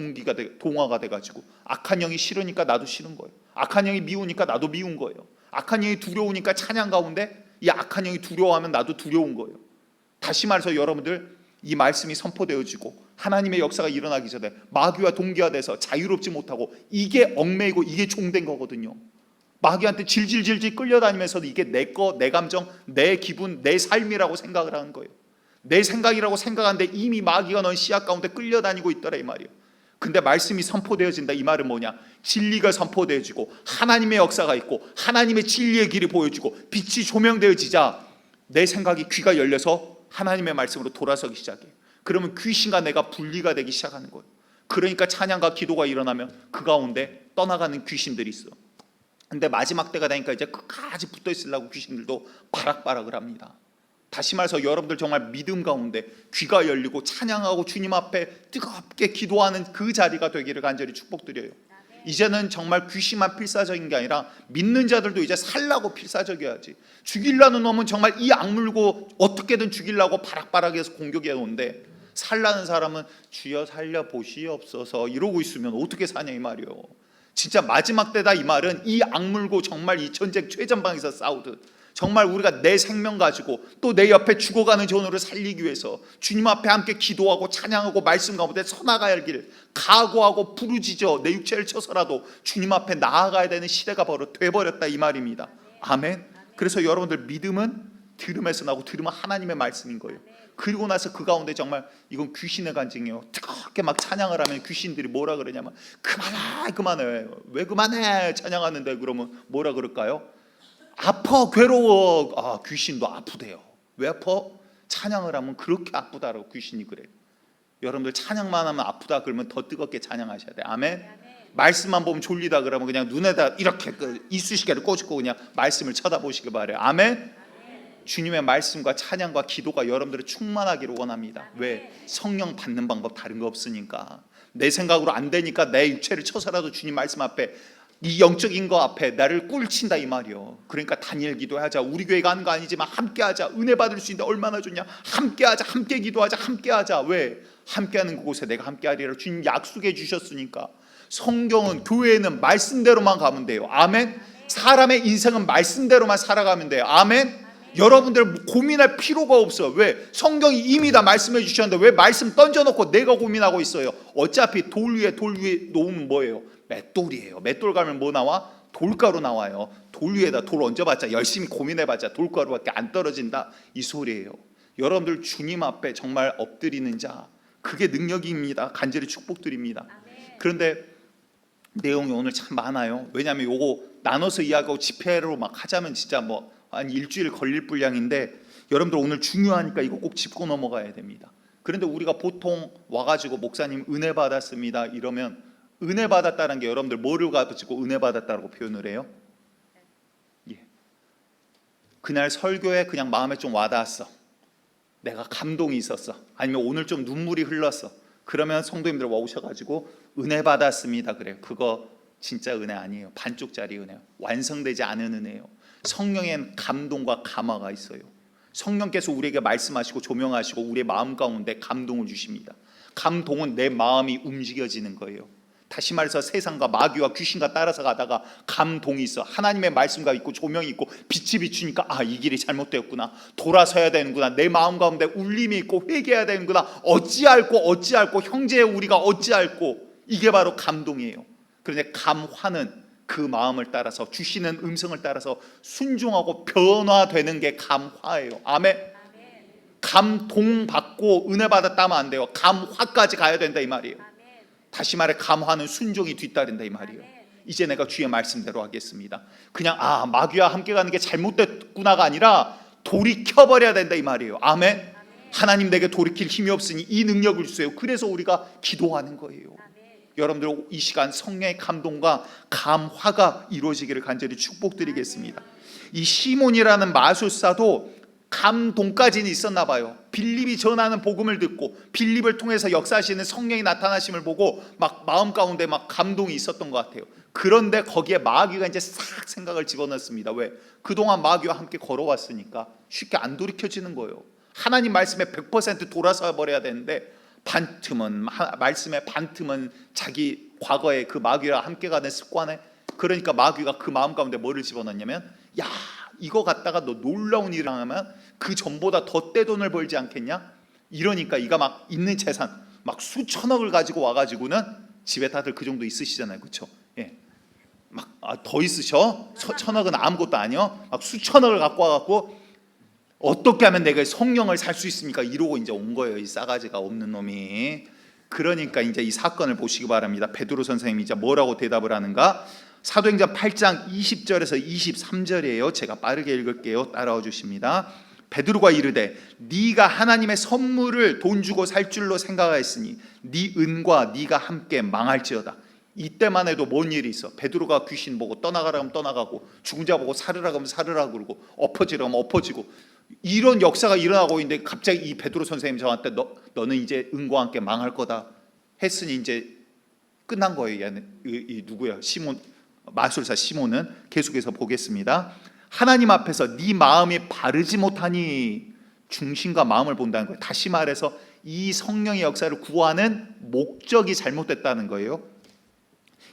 동화가 돼가지고 악한 영이 싫으니까 나도 싫은 거예요. 악한 영이 미우니까 나도 미운 거예요. 악한 영이 두려우니까 찬양 가운데 이 악한 영이 두려워하면 나도 두려운 거예요. 다시 말해서 여러분들, 이 말씀이 선포되어지고 하나님의 역사가 일어나기 전에 마귀와 동기화돼서 자유롭지 못하고 이게 얽매이고 이게 종된 거거든요. 마귀한테 질질질질 끌려다니면서도 이게 내 거, 내 감정, 내 기분, 내 삶이라고 생각을 하는 거예요. 내 생각이라고 생각하는데 이미 마귀가 넌 씨앗 가운데 끌려다니고 있더라 이 말이에요. 근데 말씀이 선포되어진다 이 말은 뭐냐? 진리가 선포되어지고 하나님의 역사가 있고 하나님의 진리의 길이 보여지고 빛이 조명되어지자 내 생각이, 귀가 열려서 하나님의 말씀으로 돌아서기 시작해요. 그러면 귀신과 내가 분리가 되기 시작하는 거예요. 그러니까 찬양과 기도가 일어나면 그 가운데 떠나가는 귀신들이 있어. 근데 마지막 때가 되니까 이제 끝까지 붙어 있으려고 귀신들도 바락바락을 합니다. 다시 말해서 여러분들 정말 믿음 가운데 귀가 열리고 찬양하고 주님 앞에 뜨겁게 기도하는 그 자리가 되기를 간절히 축복드려요. 이제는 정말 귀신만 필사적인 게 아니라 믿는 자들도 이제 살라고 필사적이어야지. 죽이려는 놈은 정말 이 악물고 어떻게든 죽이려고 바락바락해서 공격해 오는데, 살라는 사람은 주여 살려 보시옵소서 이러고 있으면 어떻게 사냐 이 말이요. 진짜 마지막 때다 이 말은 이 악물고 정말 이 전쟁 최전방에서 싸우듯 정말 우리가 내 생명 가지고 또 내 옆에 죽어가는 전우를 살리기 위해서 주님 앞에 함께 기도하고 찬양하고 말씀 가운데 서나가야 할 길 각오하고 부르짖어 내 육체를 쳐서라도 주님 앞에 나아가야 되는 시대가 돼버렸다 이 말입니다. 아멘. 그래서 여러분들, 믿음은 들음에서 나고 들음은 하나님의 말씀인 거예요. 그리고 나서 그 가운데 정말 이건 귀신의 간증이에요. 뜨겁게 막 찬양을 하면 귀신들이 뭐라 그러냐면 그만해. 왜 그만해 찬양하는데 그러면 뭐라 그럴까요? 아파, 괴로워. 귀신도 아프대요. 왜 아파? 찬양을 하면 그렇게 아프다라고 귀신이 그래요. 여러분들 찬양만 하면 아프다 그러면 더 뜨겁게 찬양하셔야 돼요. 아멘. 말씀만 보면 졸리다 그러면 그냥 눈에다 이렇게 이쑤시개를 꽂고 그냥 말씀을 쳐다보시기 바래요. 아멘. 주님의 말씀과 찬양과 기도가 여러분들을 충만하기를 원합니다. 왜? 성령 받는 방법 다른 거 없으니까. 내 생각으로 안 되니까 내 육체를 쳐서라도 주님 말씀 앞에, 이 영적인 거 앞에 나를 꿀친다 이 말이요. 그러니까 단일 기도하자. 우리 교회가 하는 거 아니지만 함께 하자. 은혜 받을 수 있는데 얼마나 좋냐. 함께 하자. 함께 기도하자. 함께 하자. 왜? 함께 하는 그곳에 내가 함께 하리라 주님 약속해 주셨으니까. 성경은, 교회는 말씀대로만 가면 돼요. 아멘. 사람의 인생은 말씀대로만 살아가면 돼요. 아멘. 여러분들 고민할 필요가 없어요. 왜? 성경이 이미 다 말씀해 주셨는데 왜 말씀 던져놓고 내가 고민하고 있어요? 어차피 돌 위에 놓으면 뭐예요? 맷돌이에요. 맷돌 가면 뭐 나와? 돌가루 나와요. 돌 위에다 돌 얹어봤자, 열심히 고민해봤자 돌가루밖에 안 떨어진다 이 소리예요. 여러분들 주님 앞에 정말 엎드리는 자, 그게 능력입니다. 간절히 축복드립니다. 그런데 내용이 오늘 참 많아요. 왜냐하면 요거 나눠서 이야기하고 집회로 막 하자면 진짜 뭐 한 일주일 걸릴 분량인데, 여러분들 오늘 중요하니까 이거 꼭 짚고 넘어가야 됩니다. 그런데 우리가 보통 와가지고 목사님 은혜 받았습니다 이러면, 은혜 받았다는 게 여러분들 뭐를 가지고 은혜 받았다고 표현을 해요? 그날 설교에 그냥 마음에 좀 와닿았어. 내가 감동이 있었어. 아니면 오늘 좀 눈물이 흘렀어. 그러면 성도님들 오셔가지고 은혜 받았습니다 그래요. 그거 진짜 은혜 아니에요. 반쪽짜리 은혜요. 완성되지 않은 은혜예요. 성령엔 감동과 감화가 있어요. 성령께서 우리에게 말씀하시고 조명하시고 우리의 마음 가운데 감동을 주십니다. 감동은 내 마음이 움직여지는 거예요. 다시 말해서 세상과 마귀와 귀신과 따라서 가다가 감동이 있어. 하나님의 말씀과 있고 조명이 있고 빛이 비추니까 이 길이 잘못되었구나. 돌아서야 되는구나. 내 마음 가운데 울림이 있고 회개해야 되는구나. 어찌할꼬 형제의 우리가 어찌할꼬. 이게 바로 감동이에요. 그런데 감화는 그 마음을 따라서, 주시는 음성을 따라서 순종하고 변화되는 게 감화예요. 아멘. 감동받고 은혜 받았다 하면 안 돼요. 감화까지 가야 된다 이 말이에요. 다시 말해 감화는 순종이 뒤따른다 이 말이에요. 이제 내가 주의 말씀대로 하겠습니다. 그냥 마귀와 함께 가는 게 잘못됐구나가 아니라 돌이켜버려야 된다 이 말이에요. 아멘. 하나님 내게 돌이킬 힘이 없으니 이 능력을 주세요. 그래서 우리가 기도하는 거예요. 여러분들 이 시간 성령의 감동과 감화가 이루어지기를 간절히 축복드리겠습니다. 이 시몬이라는 마술사도 감동까지는 있었나 봐요. 빌립이 전하는 복음을 듣고 빌립을 통해서 역사하시는 성령이 나타나심을 보고 막 마음 가운데 막 감동이 있었던 것 같아요. 그런데 거기에 마귀가 이제 싹 생각을 집어넣습니다. 왜? 그동안 마귀와 함께 걸어왔으니까 쉽게 안 돌이켜지는 거예요. 하나님 말씀에 100% 돌아서 버려야 되는데 반틈은 말씀의 반틈은 자기 과거에 그 마귀와 함께 가는 습관에, 그러니까 마귀가 그 마음 가운데 뭐를 집어넣냐면, 야, 이거 갖다가 너 놀라운 일을 하면 그 전보다 더 떼돈을 벌지 않겠냐? 이러니까 이가 막 있는 재산 막 수천억을 가지고 와가지고는, 집에 다들 그 정도 있으시잖아요, 그렇죠? 예, 막 더 있으셔? 천억은 아무것도 아니요. 막 수천억을 갖고 와갖고 어떻게 하면 내가 성령을 살 수 있습니까? 이러고 이제 온 거예요, 이 싸가지가 없는 놈이. 그러니까 이제 이 사건을 보시기 바랍니다. 베드로 선생님이 이제 뭐라고 대답을 하는가? 사도행전 8장 20절에서 23절이에요. 제가 빠르게 읽을게요. 따라와 주십니다. 베드로가 이르되 네가 하나님의 선물을 돈 주고 살 줄로 생각하였으니 네 은과 네가 함께 망할지어다. 이때만 해도 뭔 일이 있어? 베드로가 귀신 보고 떠나가라 하면 떠나가고, 죽은 자 보고 살으라 하면 살으라 그러고, 엎어지라 하면 엎어지고, 이런 역사가 일어나고 있는데 갑자기 이 베드로 선생님 저한테 너는 이제 은과 함께 망할 거다 했으니 이제 끝난 거예요. 얘는 이 누구야? 시몬, 마술사 시몬은. 계속해서 보겠습니다. 하나님 앞에서 네 마음이 바르지 못하니, 중심과 마음을 본다는 거예요. 다시 말해서 이 성령의 역사를 구하는 목적이 잘못됐다는 거예요.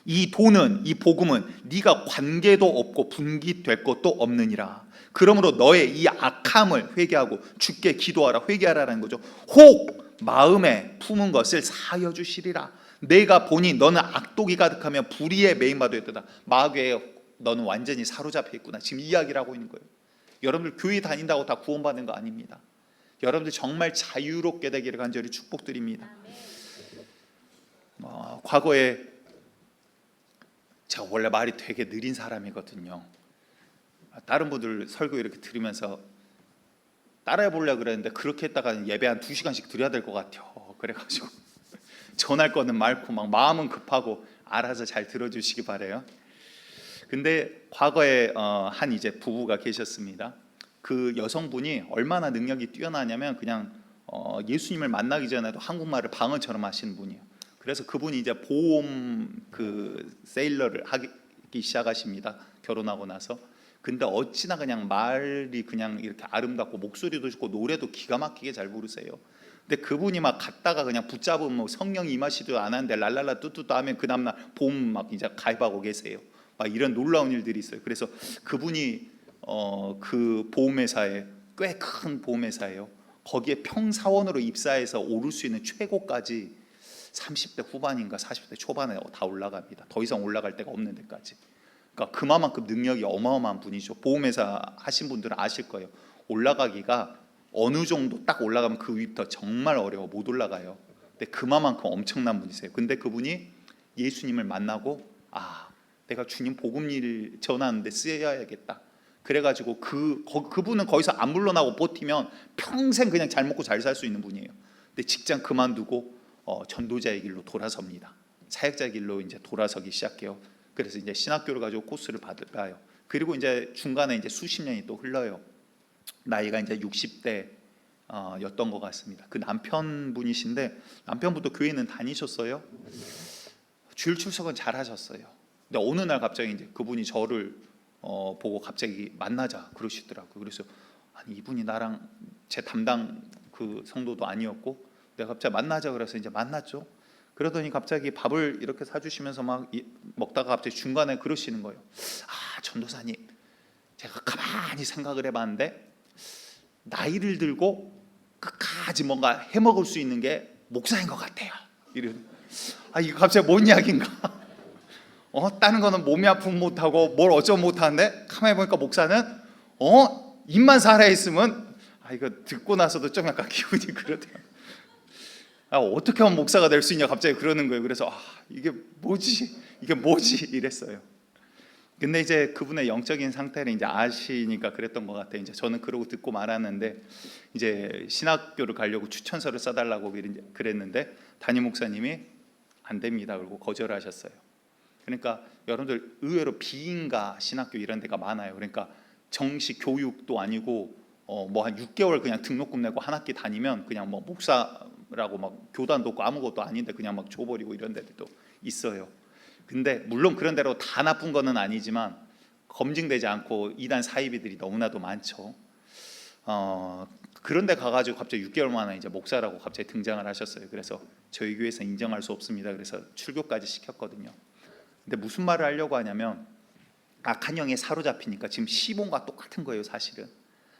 이 돈은, 이 복음은 네가 관계도 없고 분깃될 것도 없느니라. 그러므로 너의 이 악함을 회개하고 주께 기도하라. 회개하라는 거죠. 혹 마음에 품은 것을 사하여 주시리라. 내가 보니 너는 악독이 가득하며 불의에 매인받아 있다. 마귀에 너는 완전히 사로잡혀 있구나. 지금 이야기를 하고 있는 거예요. 여러분들 교회 다닌다고 다 구원받는 거 아닙니다. 여러분들 정말 자유롭게 되기를 간절히 축복드립니다. 과거에 제가 원래 말이 되게 느린 사람이거든요. 다른 분들 설교 이렇게 들으면서 따라해 보려고 그랬는데 그렇게 했다가 예배 한 2시간씩 드려야 될 것 같아요. 그래가지고 전할 거는 많고 막 마음은 급하고 알아서 잘 들어주시기 바래요. 근데 과거에 한 이제 부부가 계셨습니다. 그 여성분이 얼마나 능력이 뛰어나냐면 그냥 예수님을 만나기 전에도 한국말을 방언처럼 하시는 분이에요. 그래서 그분이 이제 보험 그 세일러를 하기 시작하십니다. 결혼하고 나서. 근데 어찌나 그냥 말이 그냥 이렇게 아름답고 목소리도 좋고 노래도 기가 막히게 잘 부르세요. 근데 그분이 막 갔다가 그냥 붙잡으면 뭐 성령이 임하시도 안 하는데 랄랄라 뚜뚜뚜 하면 그 다음날 보험 막 이제 가입하고 계세요. 막 이런 놀라운 일들이 있어요. 그래서 그분이 그 보험회사에, 꽤 큰 보험회사예요. 거기에 평사원으로 입사해서 오를 수 있는 최고까지 30대 후반인가 40대 초반에 다 올라갑니다. 더 이상 올라갈 데가 없는 데까지. 그러니까 그만큼 능력이 어마어마한 분이죠. 보험회사 하신 분들은 아실 거예요. 올라가기가 어느 정도 딱 올라가면 그 위부터 정말 어려워, 못 올라가요. 근데 그만큼 엄청난 분이세요. 근데 그분이 예수님을 만나고 내가 주님 복음일 전하는데 쓰여야겠다. 그래가지고 그분은 거기서 안 물러나고 버티면 평생 그냥 잘 먹고 잘 살 수 있는 분이에요. 근데 직장 그만두고 전도자의 길로 돌아섭니다. 사역자의 길로 이제 돌아서기 시작해요. 그래서 이제 신학교를 가지고 코스를 받아요. 그리고 이제 중간에 이제 수십 년이 또 흘러요. 나이가 이제 60대 였던 것 같습니다. 그 남편분이신데 남편분도 교회는 다니셨어요. 주일 출석은 잘 하셨어요. 근데 어느 날 갑자기 이제 그분이 저를 보고 갑자기 만나자 그러시더라고요. 그래서 아니 이분이 나랑 제 담당 그 성도도 아니었고 내가 갑자기 만나자 그래서 이제 만났죠. 그러더니 갑자기 밥을 이렇게 사주시면서 막 먹다가 갑자기 중간에 그러시는 거예요. 전도사님, 제가 가만히 생각을 해봤는데 나이를 들고 끝까지 뭔가 해먹을 수 있는 게 목사인 것 같아요. 이런. 이거 갑자기 뭔 이야기인가? 다른 거는 몸이 아프면 못하고 뭘 어쩌면 못하는데 가만히 보니까 목사는 입만 살아있으면 이거 듣고 나서도 좀 약간 기분이 그러더라고요. 어떻게 하면 목사가 될 수 있냐 갑자기 그러는 거예요. 그래서 이게 뭐지 이랬어요. 근데 이제 그분의 영적인 상태를 이제 아시니까 그랬던 것 같아요. 이제 저는 그러고 듣고 말았는데 이제 신학교를 가려고 추천서를 써달라고 그랬는데 담임 목사님이 안 됩니다. 그리고 거절하셨어요. 그러니까 여러분들 의외로 비인가 신학교 이런 데가 많아요. 그러니까 정식 교육도 아니고 뭐 한 6개월 그냥 등록금 내고 한 학기 다니면 그냥 뭐 목사라고 막 교단도 없고 아무것도 아닌데 그냥 막 줘버리고 이런 데도 있어요. 근데 물론 그런 대로 다 나쁜 거는 아니지만 검증되지 않고 이단 사이비들이 너무나도 많죠. 그런데 가가지고 갑자기 6개월 만에 이제 목사라고 갑자기 등장을 하셨어요. 그래서 저희 교회에서 인정할 수 없습니다. 그래서 출교까지 시켰거든요. 근데 무슨 말을 하려고 하냐면 악한 영에 사로잡히니까 지금 시몬과 똑같은 거예요. 사실은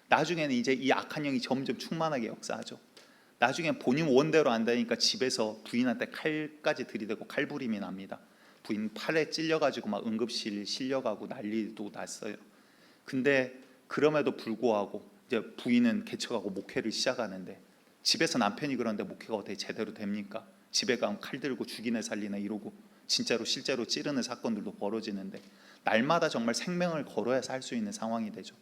나중에는 이제 이 악한 영이 점점 충만하게 역사하죠. 나중에 본인 원대로 안 되니까 집에서 부인한테 칼까지 들이대고 칼부림이 납니다. 부인 팔에 찔려가지고 막 응급실 실려가고 난리도 났어요. 근데 그럼에도 불구하고 이제 부인은 개척하고 목회를 시작하는데 집에서 남편이 그런데 목회가 어떻게 제대로 됩니까? 집에 가면 칼 들고 죽이네 살리네 이러고 진짜로 실제로 찌르는 사건들도 벌어지는데 날마다 정말 생명을 걸어야 살 수 있는 상황이 되죠.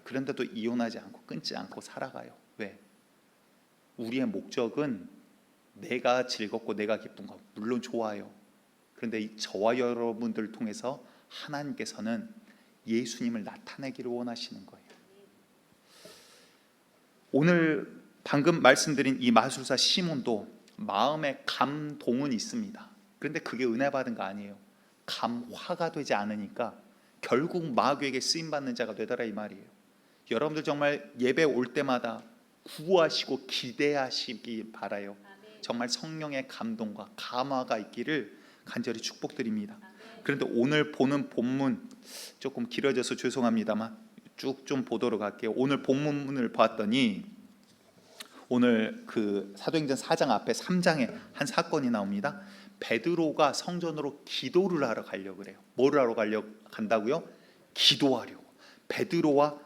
그런데도 이혼하지 않고 끊지 않고 살아가요. 왜? 우리의 목적은 내가 즐겁고 내가 기쁜 거 물론 좋아요. 그런데 저와 여러분들을 통해서 하나님께서는 예수님을 나타내기를 원하시는 거예요. 오늘 방금 말씀드린 이 마술사 시몬도 마음의 감동은 있습니다. 그런데 그게 은혜 받은 거 아니에요. 감화가 되지 않으니까 결국 마귀에게 쓰임받는 자가 되더라 이 말이에요. 여러분들 정말 예배 올 때마다 구하시고 기대하시기 바라요. 정말 성령의 감동과 감화가 있기를 간절히 축복드립니다. 그런데 오늘 보는 본문 조금 길어져서 죄송합니다만 쭉 좀 보도록 할게요. 오늘 본문을 봤더니 오늘 그 사도행전 4장 앞에 3장에 한 사건이 나옵니다. 베드로가 성전으로 기도를 하러 가려고 그래요. 뭐를 하러 간다고요? 기도하려고. 베드로와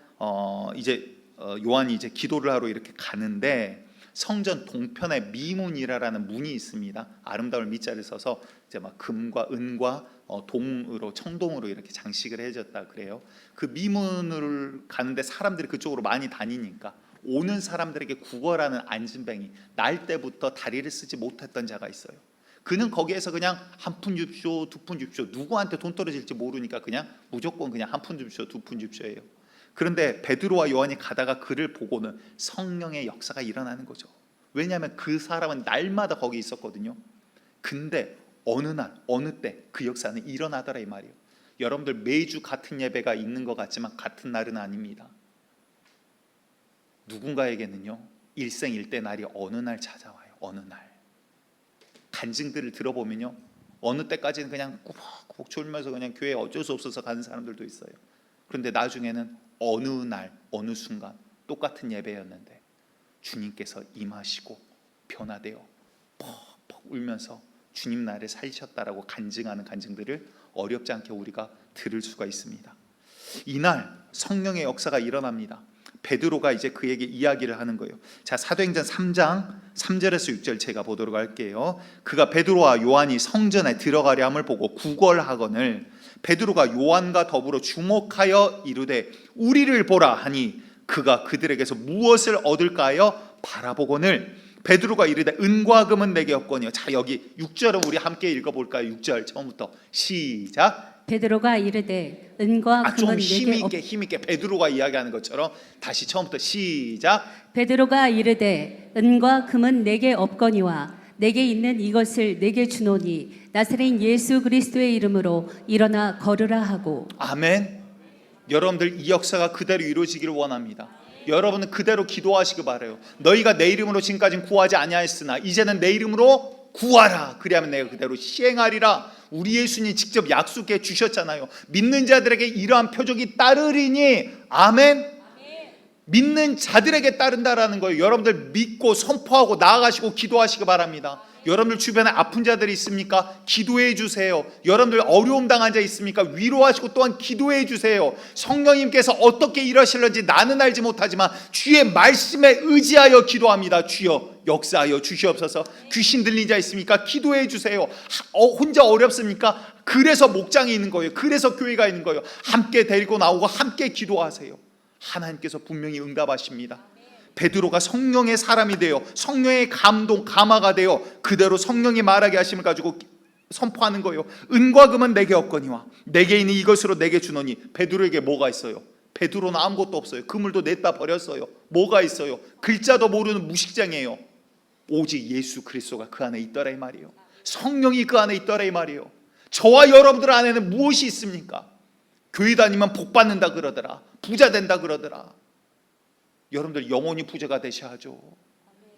요한이 이제 기도를 하러 이렇게 가는데 성전 동편에 미문이라는 문이 있습니다. 아름다울 미자를 써서 이제 막 금과 은과 동으로 청동으로 이렇게 장식을 해줬다 그래요. 그 미문을 가는데 사람들이 그쪽으로 많이 다니니까 오는 사람들에게 구걸하는 안진뱅이, 날 때부터 다리를 쓰지 못했던 자가 있어요. 그는 거기에서 그냥 한 푼 줍쇼, 두 푼 줍쇼, 누구한테 돈 떨어질지 모르니까 그냥 무조건 그냥 한 푼 줍쇼, 두 푼 줍쇼예요. 그런데 베드로와 요한이 가다가 그를 보고는 성령의 역사가 일어나는 거죠. 왜냐하면 그 사람은 날마다 거기 있었거든요. 근데 어느 날, 어느 때 그 역사는 일어나더라 이 말이에요. 여러분들 매주 같은 예배가 있는 것 같지만 같은 날은 아닙니다. 누군가에게는요 일생일대 날이 어느 날 찾아와요. 어느 날 간증들을 들어보면요 어느 때까지는 그냥 꾸벅꾸벅 졸면서 그냥 교회에 어쩔 수 없어서 가는 사람들도 있어요. 그런데 나중에는 어느 날 어느 순간 똑같은 예배였는데 주님께서 임하시고 변화되어 퍽퍽 울면서 주님 나를 살리셨다라고 간증하는 간증들을 어렵지 않게 우리가 들을 수가 있습니다. 이날 성령의 역사가 일어납니다. 베드로가 이제 그에게 이야기를 하는 거예요. 자, 사도행전 3장 3절에서 6절 제가 보도록 할게요. 그가 베드로와 요한이 성전에 들어가려 함을 보고 구걸하거늘 베드로가 요한과 더불어 주목하여 이르되 우리를 보라 하니 그가 그들에게서 무엇을 얻을까 하여 바라보거늘 베드로가 이르되 은과 금은 내게 없거니와. 자, 여기 6절은 우리 함께 읽어볼까요? 6절 처음부터 시작. 베드로가 이르되 은과 좀 금은 내게 힘있게 베드로가 이야기하는 것처럼 다시 처음부터 시작. 베드로가 이르되 은과 금은 내게 없거니와 내게 있는 이것을 내게 주노니 나사렛 예수 그리스도의 이름으로 일어나 걸으라 하고. 아멘. 여러분들 이 역사가 그대로 이루어지기를 원합니다. 여러분은 그대로 기도하시기 바라요. 너희가 내 이름으로 지금까지는 구하지 아니하였으나 이제는 내 이름으로 구하라. 그리하면 내가 그대로 시행하리라. 우리 예수님 직접 약속해 주셨잖아요. 믿는 자들에게 이러한 표적이 따르리니. 아멘. 믿는 자들에게 따른다라는 거예요. 여러분들 믿고 선포하고 나아가시고 기도하시기 바랍니다. 여러분들 주변에 아픈 자들이 있습니까? 기도해 주세요. 여러분들 어려움 당한 자 있습니까? 위로하시고 또한 기도해 주세요. 성령님께서 어떻게 일하실는지 나는 알지 못하지만 주의 말씀에 의지하여 기도합니다. 주여 역사하여 주시옵소서. 귀신 들린 자 있습니까? 기도해 주세요. 혼자 어렵습니까? 그래서 목장이 있는 거예요. 그래서 교회가 있는 거예요. 함께 데리고 나오고 함께 기도하세요. 하나님께서 분명히 응답하십니다. 베드로가 성령의 사람이 되어 성령의 감동 감화가 되어 그대로 성령이 말하게 하심을 가지고 선포하는 거예요. 은과 금은 내게 없거니와 내게 있는 이것으로 내게 주노니. 베드로에게 뭐가 있어요? 베드로는 아무것도 없어요. 그물도 냈다 버렸어요. 뭐가 있어요? 글자도 모르는 무식쟁이에요. 오직 예수 그리스도가 그 안에 있더라 이 말이에요. 성령이 그 안에 있더라 이 말이에요. 저와 여러분들 안에는 무엇이 있습니까? 교회 다니면 복 받는다 그러더라. 부자 된다 그러더라. 여러분들 영원히 부자가 되셔야죠.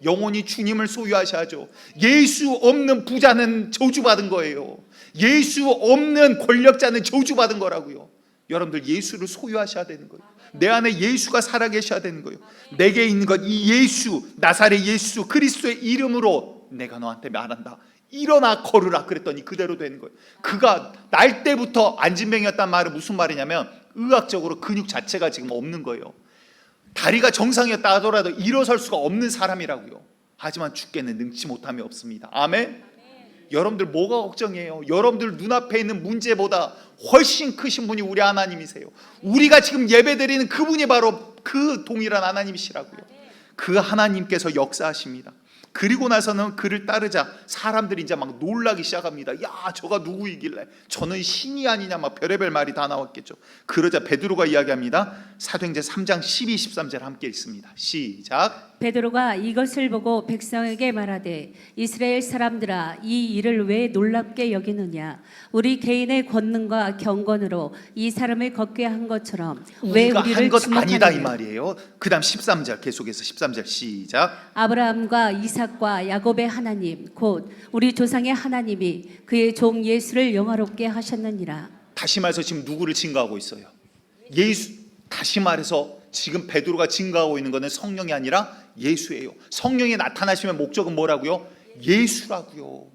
영원히 주님을 소유하셔야죠. 예수 없는 부자는 저주받은 거예요. 예수 없는 권력자는 저주받은 거라고요. 여러분들 예수를 소유하셔야 되는 거예요. 내 안에 예수가 살아계셔야 되는 거예요. 내게 있는 것 이 예수, 나사렛 예수 그리스도의 이름으로 내가 너한테 말한다. 일어나 걸으라 그랬더니 그대로 되는 거예요. 그가 날 때부터 안진병이었단 말은 무슨 말이냐면 의학적으로 근육 자체가 지금 없는 거예요. 다리가 정상이었다 하더라도 일어설 수가 없는 사람이라고요. 하지만 주께는 능치 못함이 없습니다. 아멘. 여러분들 뭐가 걱정이에요? 여러분들 눈앞에 있는 문제보다 훨씬 크신 분이 우리 하나님이세요. 우리가 지금 예배드리는 그분이 바로 그 동일한 하나님이시라고요. 그 하나님께서 역사하십니다. 그리고 나서는 그를 따르자 사람들이 이제 막 놀라기 시작합니다. 야, 저가 누구이길래 저는 신이 아니냐 막 별의별 말이 다 나왔겠죠. 그러자 베드로가 이야기합니다. 사도행전 3장 12, 13절 함께 읽습니다. 시작. 베드로가 이것을 보고 백성에게 말하되 이스라엘 사람들아 이 일을 왜 놀랍게 여기느냐. 우리 개인의 권능과 경건으로 이 사람을 걷게 한 것처럼 왜 우리가 우리를 한 것 아니다 이 주목하느냐. 말이에요. 그 다음 13절 계속해서 13절 시작. 아브라함과 이삭과 야곱의 하나님 곧 우리 조상의 하나님이 그의 종 예수를 영화롭게 하셨느니라. 다시 말해서 지금 누구를 증거하고 있어요? 예수. 다시 말해서 지금 베드로가 증거하고 있는 것은 성령이 아니라 예수예요. 성령이 나타나시면 목적은 뭐라고요? 예수라고요.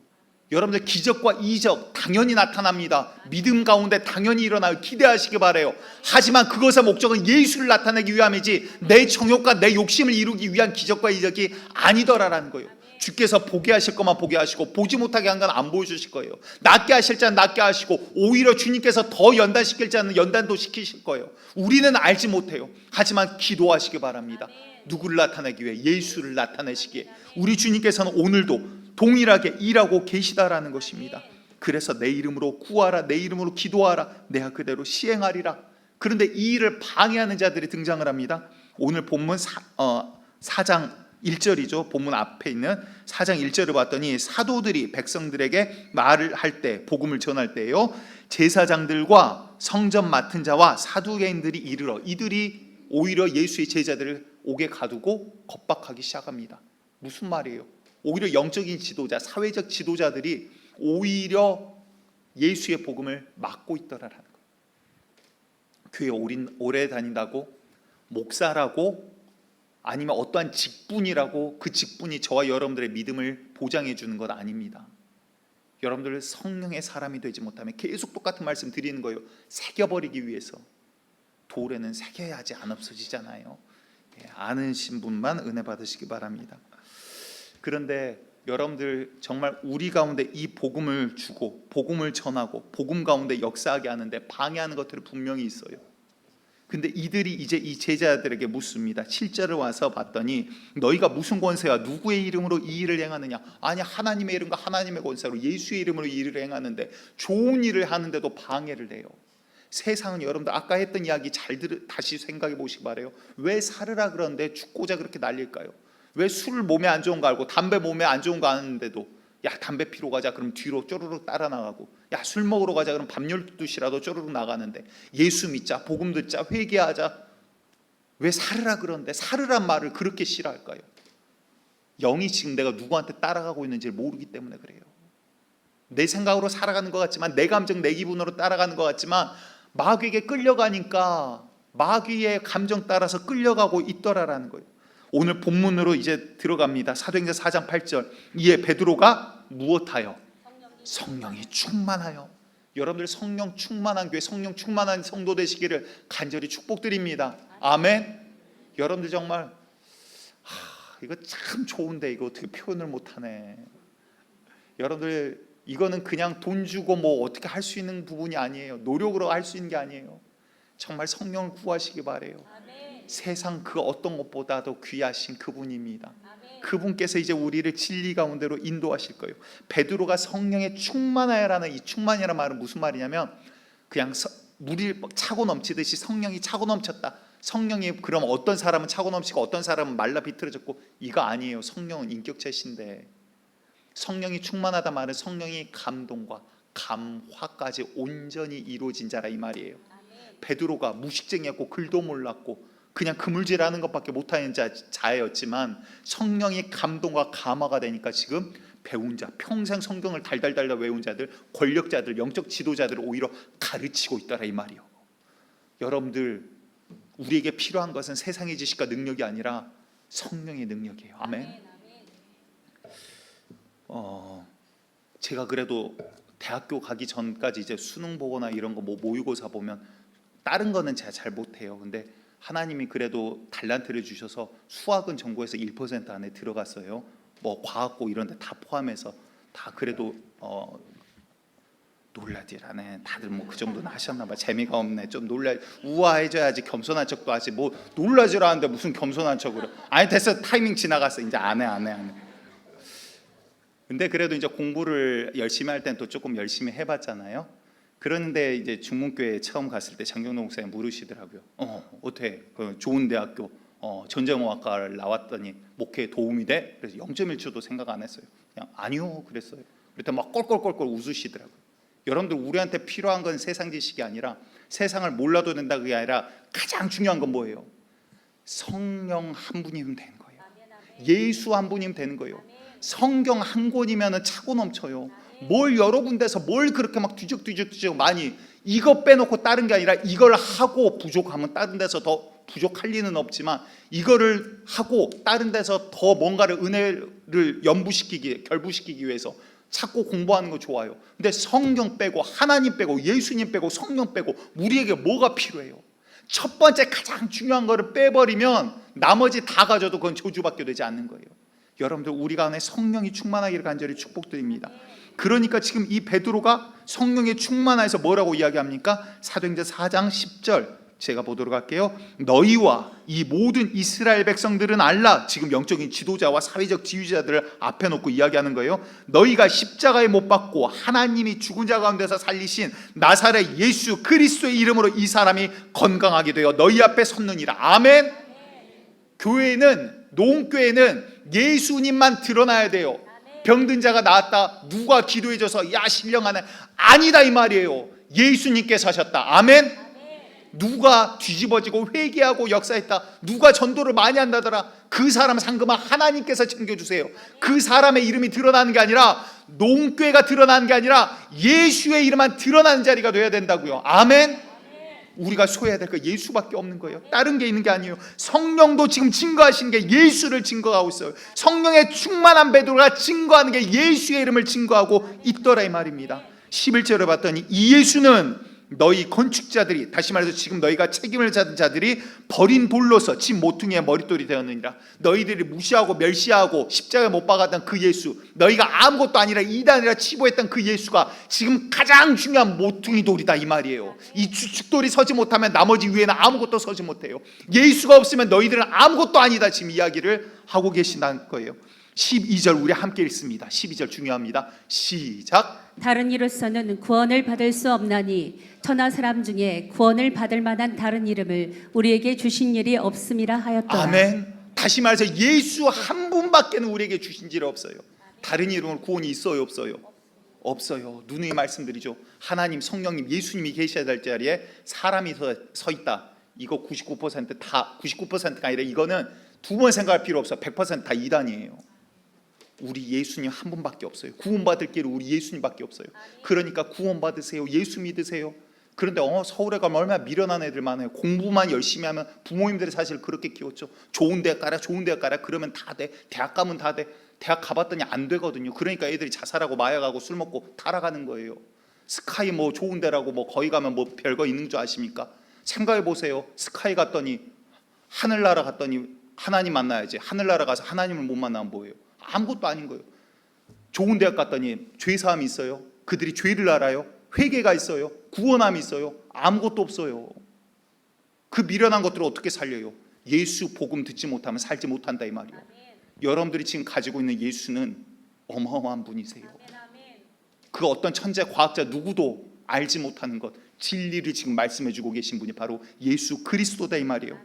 여러분들 기적과 이적 당연히 나타납니다. 믿음 가운데 당연히 일어나요. 기대하시기 바라요. 하지만 그것의 목적은 예수를 나타내기 위함이지 내 정욕과 내 욕심을 이루기 위한 기적과 이적이 아니더라라는 거예요. 주께서 보게 하실 것만 보게 하시고 보지 못하게 한 건 안 보여주실 거예요. 낫게 하실 자는 낫게 하시고 오히려 주님께서 더 연단시킬 자는 연단도 시키실 거예요. 우리는 알지 못해요. 하지만 기도하시기 바랍니다. 누구를 나타내기 위해? 예수를 나타내시기에 우리 주님께서는 오늘도 동일하게 일하고 계시다라는 것입니다. 그래서 내 이름으로 구하라, 내 이름으로 기도하라, 내가 그대로 시행하리라. 그런데 이 일을 방해하는 자들이 등장을 합니다. 오늘 본문 4장 1절이죠. 본문 앞에 있는 4장 1절을 봤더니 사도들이 백성들에게 말을 할 때, 복음을 전할 때요, 제사장들과 성전 맡은 자와 사두개인들이 이르러 이들이 오히려 예수의 제자들을 옥에 가두고 겁박하기 시작합니다. 무슨 말이에요? 오히려 영적인 지도자, 사회적 지도자들이 오히려 예수의 복음을 막고 있더라라는 거예요. 교회 오래 다닌다고, 목사라고, 아니면 어떠한 직분이라고 그 직분이 저와 여러분들의 믿음을 보장해 주는 것 아닙니다. 여러분들 성령의 사람이 되지 못하면 계속 똑같은 말씀 드리는 거예요. 새겨버리기 위해서. 돌에는 새겨야지 안 없어지잖아요. 아는 분만 은혜 받으시기 바랍니다. 그런데 여러분들 정말 우리 가운데 이 복음을 주고 복음을 전하고 복음 가운데 역사하게 하는데 방해하는 것들이 분명히 있어요. 근데 이들이 이제 이 제자들에게 묻습니다. 7절을 와서 봤더니 너희가 무슨 권세와 누구의 이름으로 이 일을 행하느냐? 아니 하나님의 이름과 하나님의 권세로 예수의 이름으로 이 일을 행하는데 좋은 일을 하는데도 방해를 해요. 세상은 여러분들 아까 했던 이야기 다시 생각해 보시기 바라요. 왜 살으라 그러는데 죽고자 그렇게 난릴까요? 왜 술 몸에 안 좋은 거 알고 담배 몸에 안 좋은 거 아는데도 야 담배 피러 가자 그럼 뒤로 쪼르륵 따라 나가고, 야 술 먹으러 가자 그럼 밥 12시라도 쪼르륵 나가는데, 예수 믿자, 복음 듣자, 회개하자, 왜 살으라 그러는데 살으란 말을 그렇게 싫어할까요? 영이 지금 내가 누구한테 따라가고 있는지 모르기 때문에 그래요. 내 생각으로 살아가는 것 같지만, 내 감정 내 기분으로 따라가는 것 같지만 마귀에게 끌려가니까 마귀의 감정 따라서 끌려가고 있더라라는 거예요. 오늘 본문으로 이제 들어갑니다. 사도행전 4장 8절. 이에 베드로가 무엇하여? 성령이 충만하여. 여러분들 성령 충만한 교회, 성령 충만한 성도 되시기를 간절히 축복드립니다. 아멘. 여러분들 정말 이거 참 좋은데 이거 어떻게 표현을 못하네. 여러분들 이거는 그냥 돈 주고 뭐 어떻게 할 수 있는 부분이 아니에요. 노력으로 할 수 있는 게 아니에요. 정말 성령을 구하시기 바래요. 세상 그 어떤 것보다도 귀하신 그분입니다. 그분께서 이제 우리를 진리 가운데로 인도하실 거예요. 베드로가 성령에 충만하여라는 이 충만이라는 말은 무슨 말이냐면 그냥 물이 차고 넘치듯이 성령이 차고 넘쳤다. 성령이 그럼 어떤 사람은 차고 넘치고 어떤 사람은 말라 비틀어졌고, 이거 아니에요. 성령은 인격체신데, 성령이 충만하다 말은 성령이 감동과 감화까지 온전히 이루어진 자라 이 말이에요. 베드로가 무식쟁이였고 글도 몰랐고 그냥 그물질하는 것밖에 못하는 자였지만 성령이 감동과 감화가 되니까 지금 배운 자, 평생 성경을 달달달 외운 자들, 권력자들, 영적 지도자들을 오히려 가르치고 있더라 이 말이요. 여러분들, 우리에게 필요한 것은 세상의 지식과 능력이 아니라 성령의 능력이에요. 아멘. 제가 그래도 대학교 가기 전까지 이제 수능 보거나 이런 거 뭐 모의고사 보면 다른 거는 제가 잘 못해요. 근데 하나님이 그래도 달란트를 주셔서 수학은 전국에서 1% 안에 들어갔어요. 뭐 과학고 이런 데 다 포함해서 다 그래도 놀라지라네. 다들 뭐 그 정도는 하셨나 봐. 재미가 없네. 좀 우아해져야지. 겸손한 척도 하지. 뭐 놀라지라는데 무슨 겸손한 척으로. 아니 됐어. 타이밍 지나갔어. 이제 안 해. 근데 그래도 이제 공부를 열심히 할 땐 또 조금 열심히 해봤잖아요. 그런데 이제 중문교회 처음 갔을 때 장경동 목사님 물으시더라고요. 어때? 좋은 대학교 전쟁어학과를 나왔더니 목회에 도움이 돼? 그래서 0.1초도 생각 안 했어요. 그냥 아니요 그랬어요. 그랬더니 막 꼴꼴꼴꼴 웃으시더라고요. 여러분들, 우리한테 필요한 건 세상 지식이 아니라, 세상을 몰라도 된다 그게 아니라 가장 중요한 건 뭐예요? 성령 한 분이면 되는 거예요. 예수 한 분이면 되는 거예요. 성경 한 권이면 차고 넘쳐요. 뭘 여러 군데서 뭘 그렇게 막 뒤적뒤적 많이, 이거 빼놓고 다른 게 아니라 이걸 하고 부족하면 다른 데서 더 부족할 리는 없지만 이거를 하고 다른 데서 더 뭔가를 은혜를 결부시키기 위해서 찾고 공부하는 거 좋아요. 근데 성경 빼고 하나님 빼고 예수님 빼고 성령 빼고 우리에게 뭐가 필요해요? 첫 번째 가장 중요한 거를 빼버리면 나머지 다 가져도 그건 저주밖에 되지 않는 거예요. 여러분들, 우리가 안에 성령이 충만하기를 간절히 축복드립니다. 그러니까 지금 이 베드로가 성령에 충만해서 뭐라고 이야기합니까? 사도행전 4장 10절 제가 보도록 할게요. 너희와 이 모든 이스라엘 백성들은 알라. 지금 영적인 지도자와 사회적 지휘자들을 앞에 놓고 이야기하는 거예요. 너희가 십자가에 못 박고 하나님이 죽은 자 가운데서 살리신 나사렛 예수 그리스도의 이름으로 이 사람이 건강하게 되어 너희 앞에 섰느니라. 아멘. 교회는, 농교회는 예수님만 드러나야 돼요. 병든 자가 나았다. 누가 기도해줘서 야 신령하네. 아니다 이 말이에요. 예수님께서 하셨다. 아멘. 누가 뒤집어지고 회개하고 역사했다. 누가 전도를 많이 한다더라. 그 사람 상금은 하나님께서 챙겨주세요. 그 사람의 이름이 드러나는 게 아니라, 농교회가 드러나는 게 아니라 예수의 이름만 드러나는 자리가 돼야 된다고요. 아멘. 우리가 소해야 될 거 예수밖에 없는 거예요. 다른 게 있는 게 아니에요. 성령도 지금 증거하시는 게 예수를 증거하고 있어요. 성령의 충만한 베드로가 증거하는 게 예수의 이름을 증거하고 있더라 이 말입니다. 11절을 봤더니 이 예수는 너희 건축자들이, 다시 말해서 지금 너희가 책임을 져는 자들이 버린 돌로서 집 모퉁이의 머릿돌이 되었느니라. 너희들이 무시하고 멸시하고 십자가에 못 박았던 그 예수, 너희가 아무것도 아니라 이단이라 치부했던 그 예수가 지금 가장 중요한 모퉁이 돌이다 이 말이에요. 이 주축돌이 서지 못하면 나머지 위에는 아무것도 서지 못해요. 예수가 없으면 너희들은 아무것도 아니다, 지금 이야기를 하고 계신다는 거예요. 12절 우리 함께 읽습니다. 12절 중요합니다. 시작. 다른 이로서는 구원을 받을 수 없나니 천하 사람 중에 구원을 받을 만한 다른 이름을 우리에게 주신 일이 없음이라 하였더라. 아멘. 다시 말해서 예수 한 분밖에는 우리에게 주신 일이 없어요. 다른 이름으로 구원이 있어요, 없어요? 없어요. 누누이 말씀드리죠. 하나님, 성령님, 예수님이 계셔야 될 자리에 사람이 서 있다. 이거 99% 다 99%가 아니라 이거는 두 번 생각할 필요 없어. 100% 다 이단이에요. 우리 예수님 한 분밖에 없어요. 구원받을 길은 우리 예수님밖에 없어요. 그러니까 구원받으세요. 예수 믿으세요. 그런데 서울에 가면 얼마나 미련한 애들 많아요. 공부만 열심히 하면, 부모님들이 사실 그렇게 키웠죠. 좋은 대학 가라, 좋은 대학 가라. 그러면 다 돼. 대학 가면 다 돼. 대학 가봤더니 안 되거든요. 그러니까 애들이 자살하고 마약하고 술 먹고 타락하는 거예요. 스카이 뭐 좋은 데라고 뭐 거기 가면 뭐 별거 있는 줄 아십니까? 생각해 보세요. 스카이 갔더니, 하늘나라 갔더니 하나님 만나야지. 하늘나라 가서 하나님을 못 만나면 뭐예요? 아무것도 아닌 거예요. 좋은 대학 갔더니 죄사함이 있어요. 그들이 죄를 알아요. 회개가 있어요. 구원함이 있어요. 아무것도 없어요. 그 미련한 것들을 어떻게 살려요? 예수 복음 듣지 못하면 살지 못한다 이 말이에요. 여러분들이 지금 가지고 있는 예수는 어마어마한 분이세요. 그 어떤 천재 과학자 누구도 알지 못하는 것, 진리를 지금 말씀해주고 계신 분이 바로 예수 그리스도다 이 말이에요.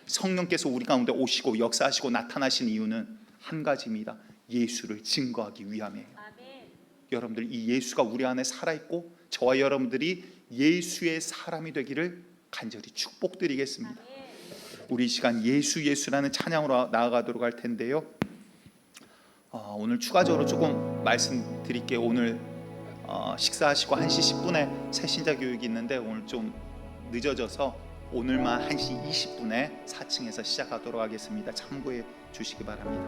성령께서 우리 가운데 오시고 역사하시고 나타나신 이유는 한 가지입니다. 예수를 증거하기 위함이에요. 여러분들, 이 예수가 우리 안에 살아있고 저와 여러분들이 예수의 사람이 되기를 간절히 축복드리겠습니다. 우리 이 시간 예수라는 찬양으로 나아가도록 할 텐데요. 오늘 추가적으로 조금 말씀드릴게요. 오늘 식사하시고 1시 10분에 새신자 교육이 있는데 오늘 좀 늦어져서 오늘만 1시 20분에 4층에서 시작하도록 하겠습니다. 참고해 주시기 바랍니다.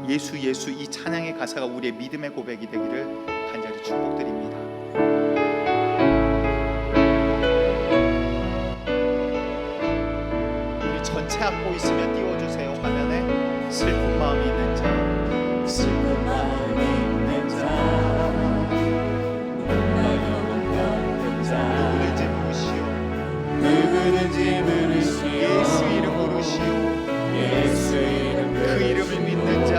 예수 이 찬양의 가사가 우리의 믿음의 고백이 되기를 간절히 축복드립니다. 우리 전체 악보 있으면 띄워주세요. 화면에 슬픈 마음이 있는 자, 슬픈 마음이 있는 자, 누구든지 부르시오. 누구든지 부르시오. 예수 이름 부르시오. 예수 이름 그 이름을 믿는 자,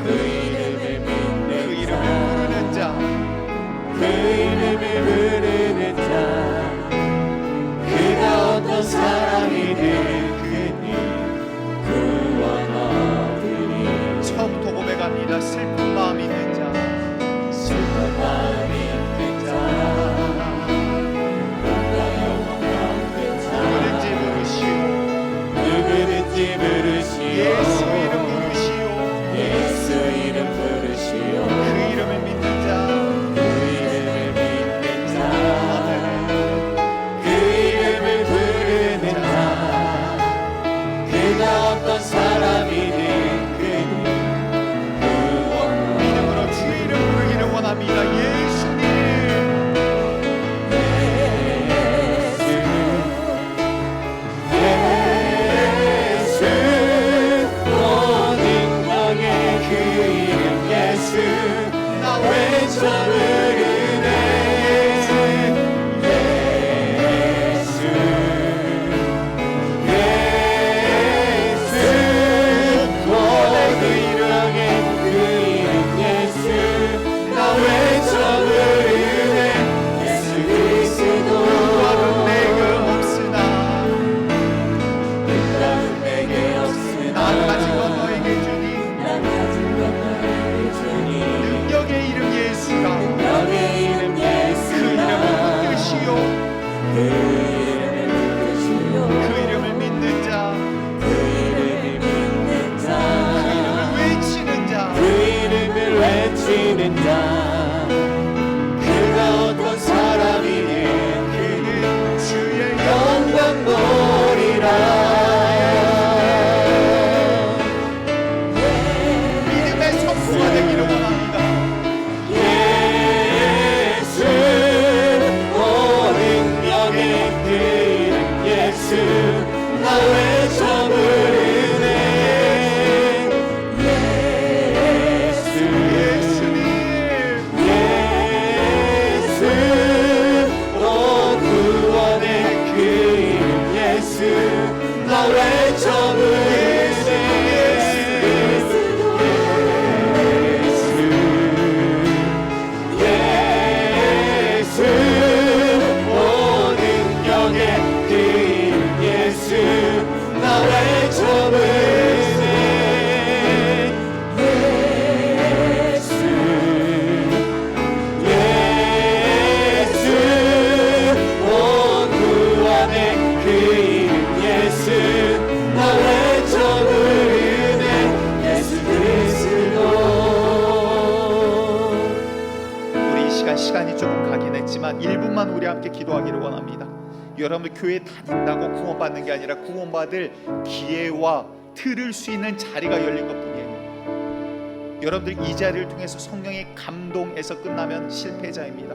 그 이름을 믿는 그 이름을 부르는 자, 그 이름을 부르는 자, 그가 어떤 사람이든 그니 구원하리니. 처음부터 고백합니다. 슬픈 마음 있는 자, 슬픈 마음 있는 자, 꿈과 영원 없는 자, 누구든지 부르시오. 누구든지 부르시오. 예수 이름 부르시오. 예수 이름 부르시오. 그 이름을 믿는 자, 그 이름을 믿는 자, 그 이름을 부르는 자, 그가 어떤 사람이든 그니 구원하리니. 믿음으로 주 이름 부르기를 원합니다. 예수님. 예수 모든 영의 그 이름 예수 나 외쳐 부르네. 예수 모든 영의 그 이름 예수 나 외쳐 부르네. 예수 그리스도 다른 내가 없으나 다른 내게 없으나 나 가진 건 너에게 주니 나 가진 것 너에게 주니. 능력의 이름 예수가 너의 이름 그 예수나 이름을 붙드시오. 그 이름을 붙드시오. 그 이름을 믿는 자, 그 이름을 믿는 자, 그 이름을 외치는 자, 그 이름을 외치는 자, 그가 어떤 사람이든 그는 주의 영광 보리라. 믿음의 선포가 되기를 원합니다. 예수 모든 명의 그 이름 예수 나 외쳐 부르네. 예수 예수님. 예수 오 구원의 그 이름 예수 나 외쳐 부르네. 예수 모든 영의 그 이름 예수 나 외쳐 부르네. 예수 온 구원의 그 이름 예수 나 외쳐 부르네. 예수 그리스도. 우리 이 시간이 조금 가긴 했지만 1분만 우리 함께 기도하기를 원합니다. 여러분들 교회 다닌다고 구원받는 게 아니라 구원받을 기회와 들을 수 있는 자리가 열린 것뿐이에요. 여러분들 이 자리를 통해서 성령의 감동에서 끝나면 실패자입니다.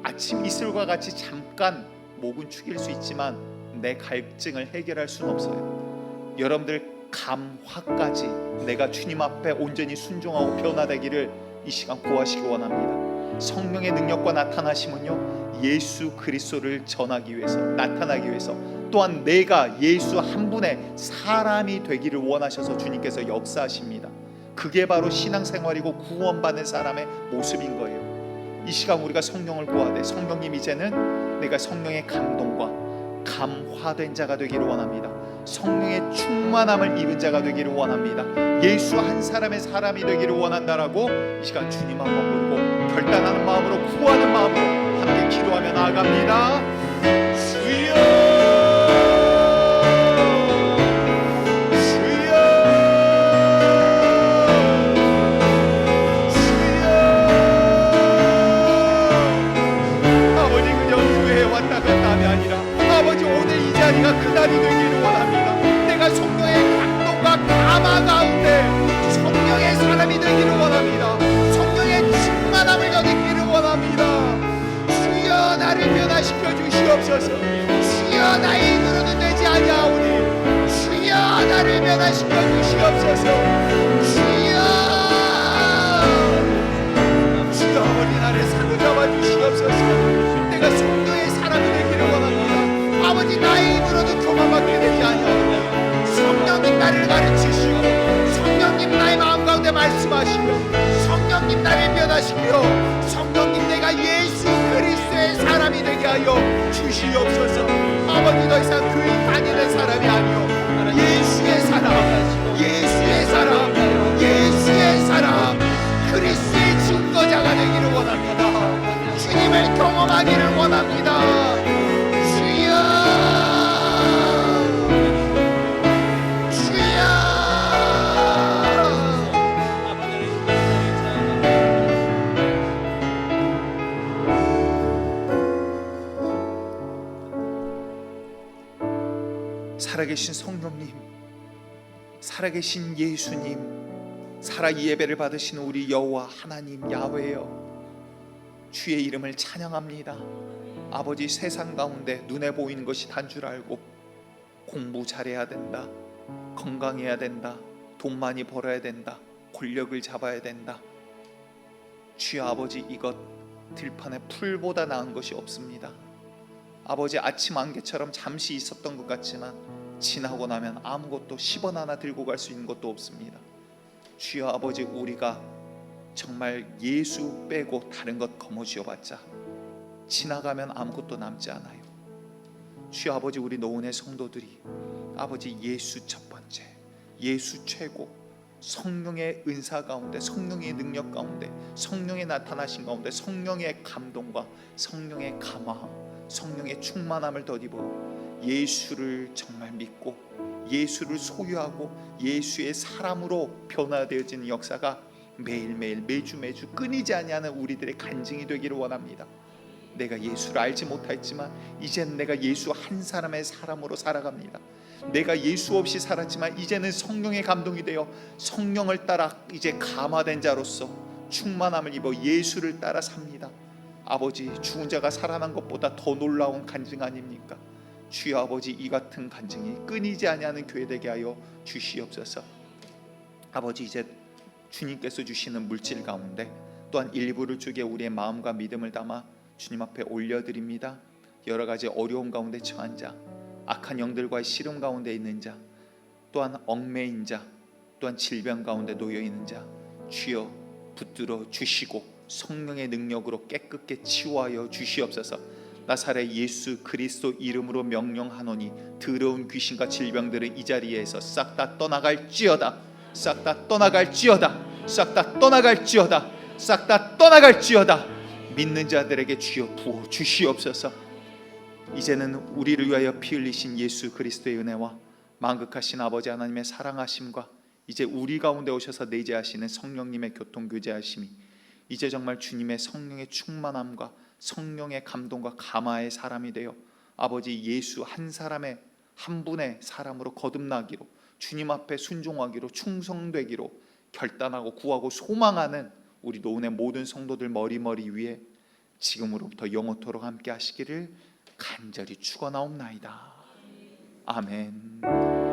아침 이슬과 같이 잠깐 목은 축일 수 있지만 내 갈증을 해결할 수는 없어요. 여러분들 감화까지 내가 주님 앞에 온전히 순종하고 변화되기를 이 시간 구하시기 원합니다. 성령의 능력과 나타나심은요, 예수 그리스도를 전하기 위해서, 나타나기 위해서, 또한 내가 예수 한 분의 사람이 되기를 원하셔서 주님께서 역사하십니다. 그게 바로 신앙생활이고 구원받는 사람의 모습인 거예요. 이 시간 우리가 성령을 구하되, 성령님 이제는 내가 성령의 감동과 감화된 자가 되기를 원합니다. 성령의 충만함을 입은 자가 되기를 원합니다. 예수 한 사람의 사람이 되기를 원한다라고 이 시간 주님 한번 부르고 결단하는 마음으로, 구하는 마음으로 함께 기도하며 나아갑니다. 주여, 주여, 주여. 아버지, 그저 교회에 왔다 갔다 함이 아니라 아버지 오늘 이 자리가 그날이 되기를 원합니다. 내가 성령의 감동과 감화 가운데 성령의 사람이 되기를 원합니다. 성령의 충만함을 얻기를 원합니다. 주여, 나를 변화시켜 주시옵소서. 주여, 나의 힘으로는 되지 아니하오니 주여, 나를 변화시켜 주시옵소서. 주여, 주여, 아버지 나를 사로잡아 주시옵소서. 내가 성령의 사람이 되기를 원합니다. 아버지, 나의 힘으로는 교만받게 되지 아니하오니 성령님 나를 가르치시고, 성령님 나의 마음 가운데 말씀하시고, 성령님 나를 변화시키어 성령님 내가 예수 그리스도의 사람이 되게 하여 주시옵소서. 아버지, 더 이상 교회 다니는 사람이 아니요 예수의 사람, 예수의 사람, 예수의 사람, 그리스도의 증거자가 되기를 원합니다. 주님을 경험하기를 원합니다. 주여, 주여. 살아계신 성령님, 살아계신 예수님, 살아 이 예배를 받으시는 우리 여호와 하나님 야훼여, 주의 이름을 찬양합니다. 아버지, 세상 가운데 눈에 보이는 것이 단 줄 알고 공부 잘해야 된다, 건강해야 된다, 돈 많이 벌어야 된다, 권력을 잡아야 된다. 주여 아버지, 이것 들판에 풀보다 나은 것이 없습니다. 아버지, 아침 안개처럼 잠시 있었던 것 같지만 지나고 나면 아무것도 10원 하나 들고 갈 수 있는 것도 없습니다. 주여 아버지, 우리가 정말 예수 빼고 다른 것 거머쥐어봤자 지나가면 아무것도 남지 않아요. 주여 아버지, 우리 노은의 성도들이 아버지 예수 첫 번째, 예수 최고, 성령의 은사 가운데, 성령의 능력 가운데, 성령의 나타나신 가운데 성령의 감동과 성령의 감화함, 성령의 충만함을 덧입어 예수를 정말 믿고 예수를 소유하고 예수의 사람으로 변화되어지는 역사가 매일매일 매주 끊이지 아니하는 우리들의 간증이 되기를 원합니다. 내가 예수를 알지 못했지만 이제는 내가 예수 한 사람의 사람으로 살아갑니다. 내가 예수 없이 살았지만 이제는 성령의 감동이 되어 성령을 따라 이제 감화된 자로서 충만함을 입어 예수를 따라 삽니다. 아버지, 죽은 자가 살아난 것보다 더 놀라운 간증 아닙니까? 주여 아버지, 이 같은 간증이 끊이지 아니하는 교회 되게 하여 주시옵소서. 아버지, 이제 주님께서 주시는 물질 가운데 또한 일부를 주게 우리의 마음과 믿음을 담아 주님 앞에 올려드립니다. 여러 가지 어려움 가운데 처한 자, 악한 영들과의 씨름 가운데 있는 자, 또한 얽매인 자, 또한 질병 가운데 놓여 있는 자, 주여 붙들어 주시고 성령의 능력으로 깨끗게 치유하여 주시옵소서. 나사렛 예수 그리스도 이름으로 명령하노니 더러운 귀신과 질병들은 이 자리에서 싹 다 떠나갈지어다, 싹 다 떠나갈지어다, 싹 다 떠나갈지어다, 싹 다 떠나갈지어다. 믿는 자들에게 주여 부어 주시옵소서. 이제는 우리를 위하여 피 흘리신 예수 그리스도의 은혜와 만극하신 아버지 하나님의 사랑하심과 이제 우리 가운데 오셔서 내재하시는 성령님의 교통교제하심이 이제 정말 주님의 성령의 충만함과 성령의 감동과 감화의 사람이 되어 아버지 예수 한 사람의 한 분의 사람으로 거듭나기로, 주님 앞에 순종하기로, 충성되기로 결단하고 구하고 소망하는 우리 노은의 모든 성도들 머리 위에 지금으로부터 영원토록 함께 하시기를 간절히 축원하옵나이다. 아멘.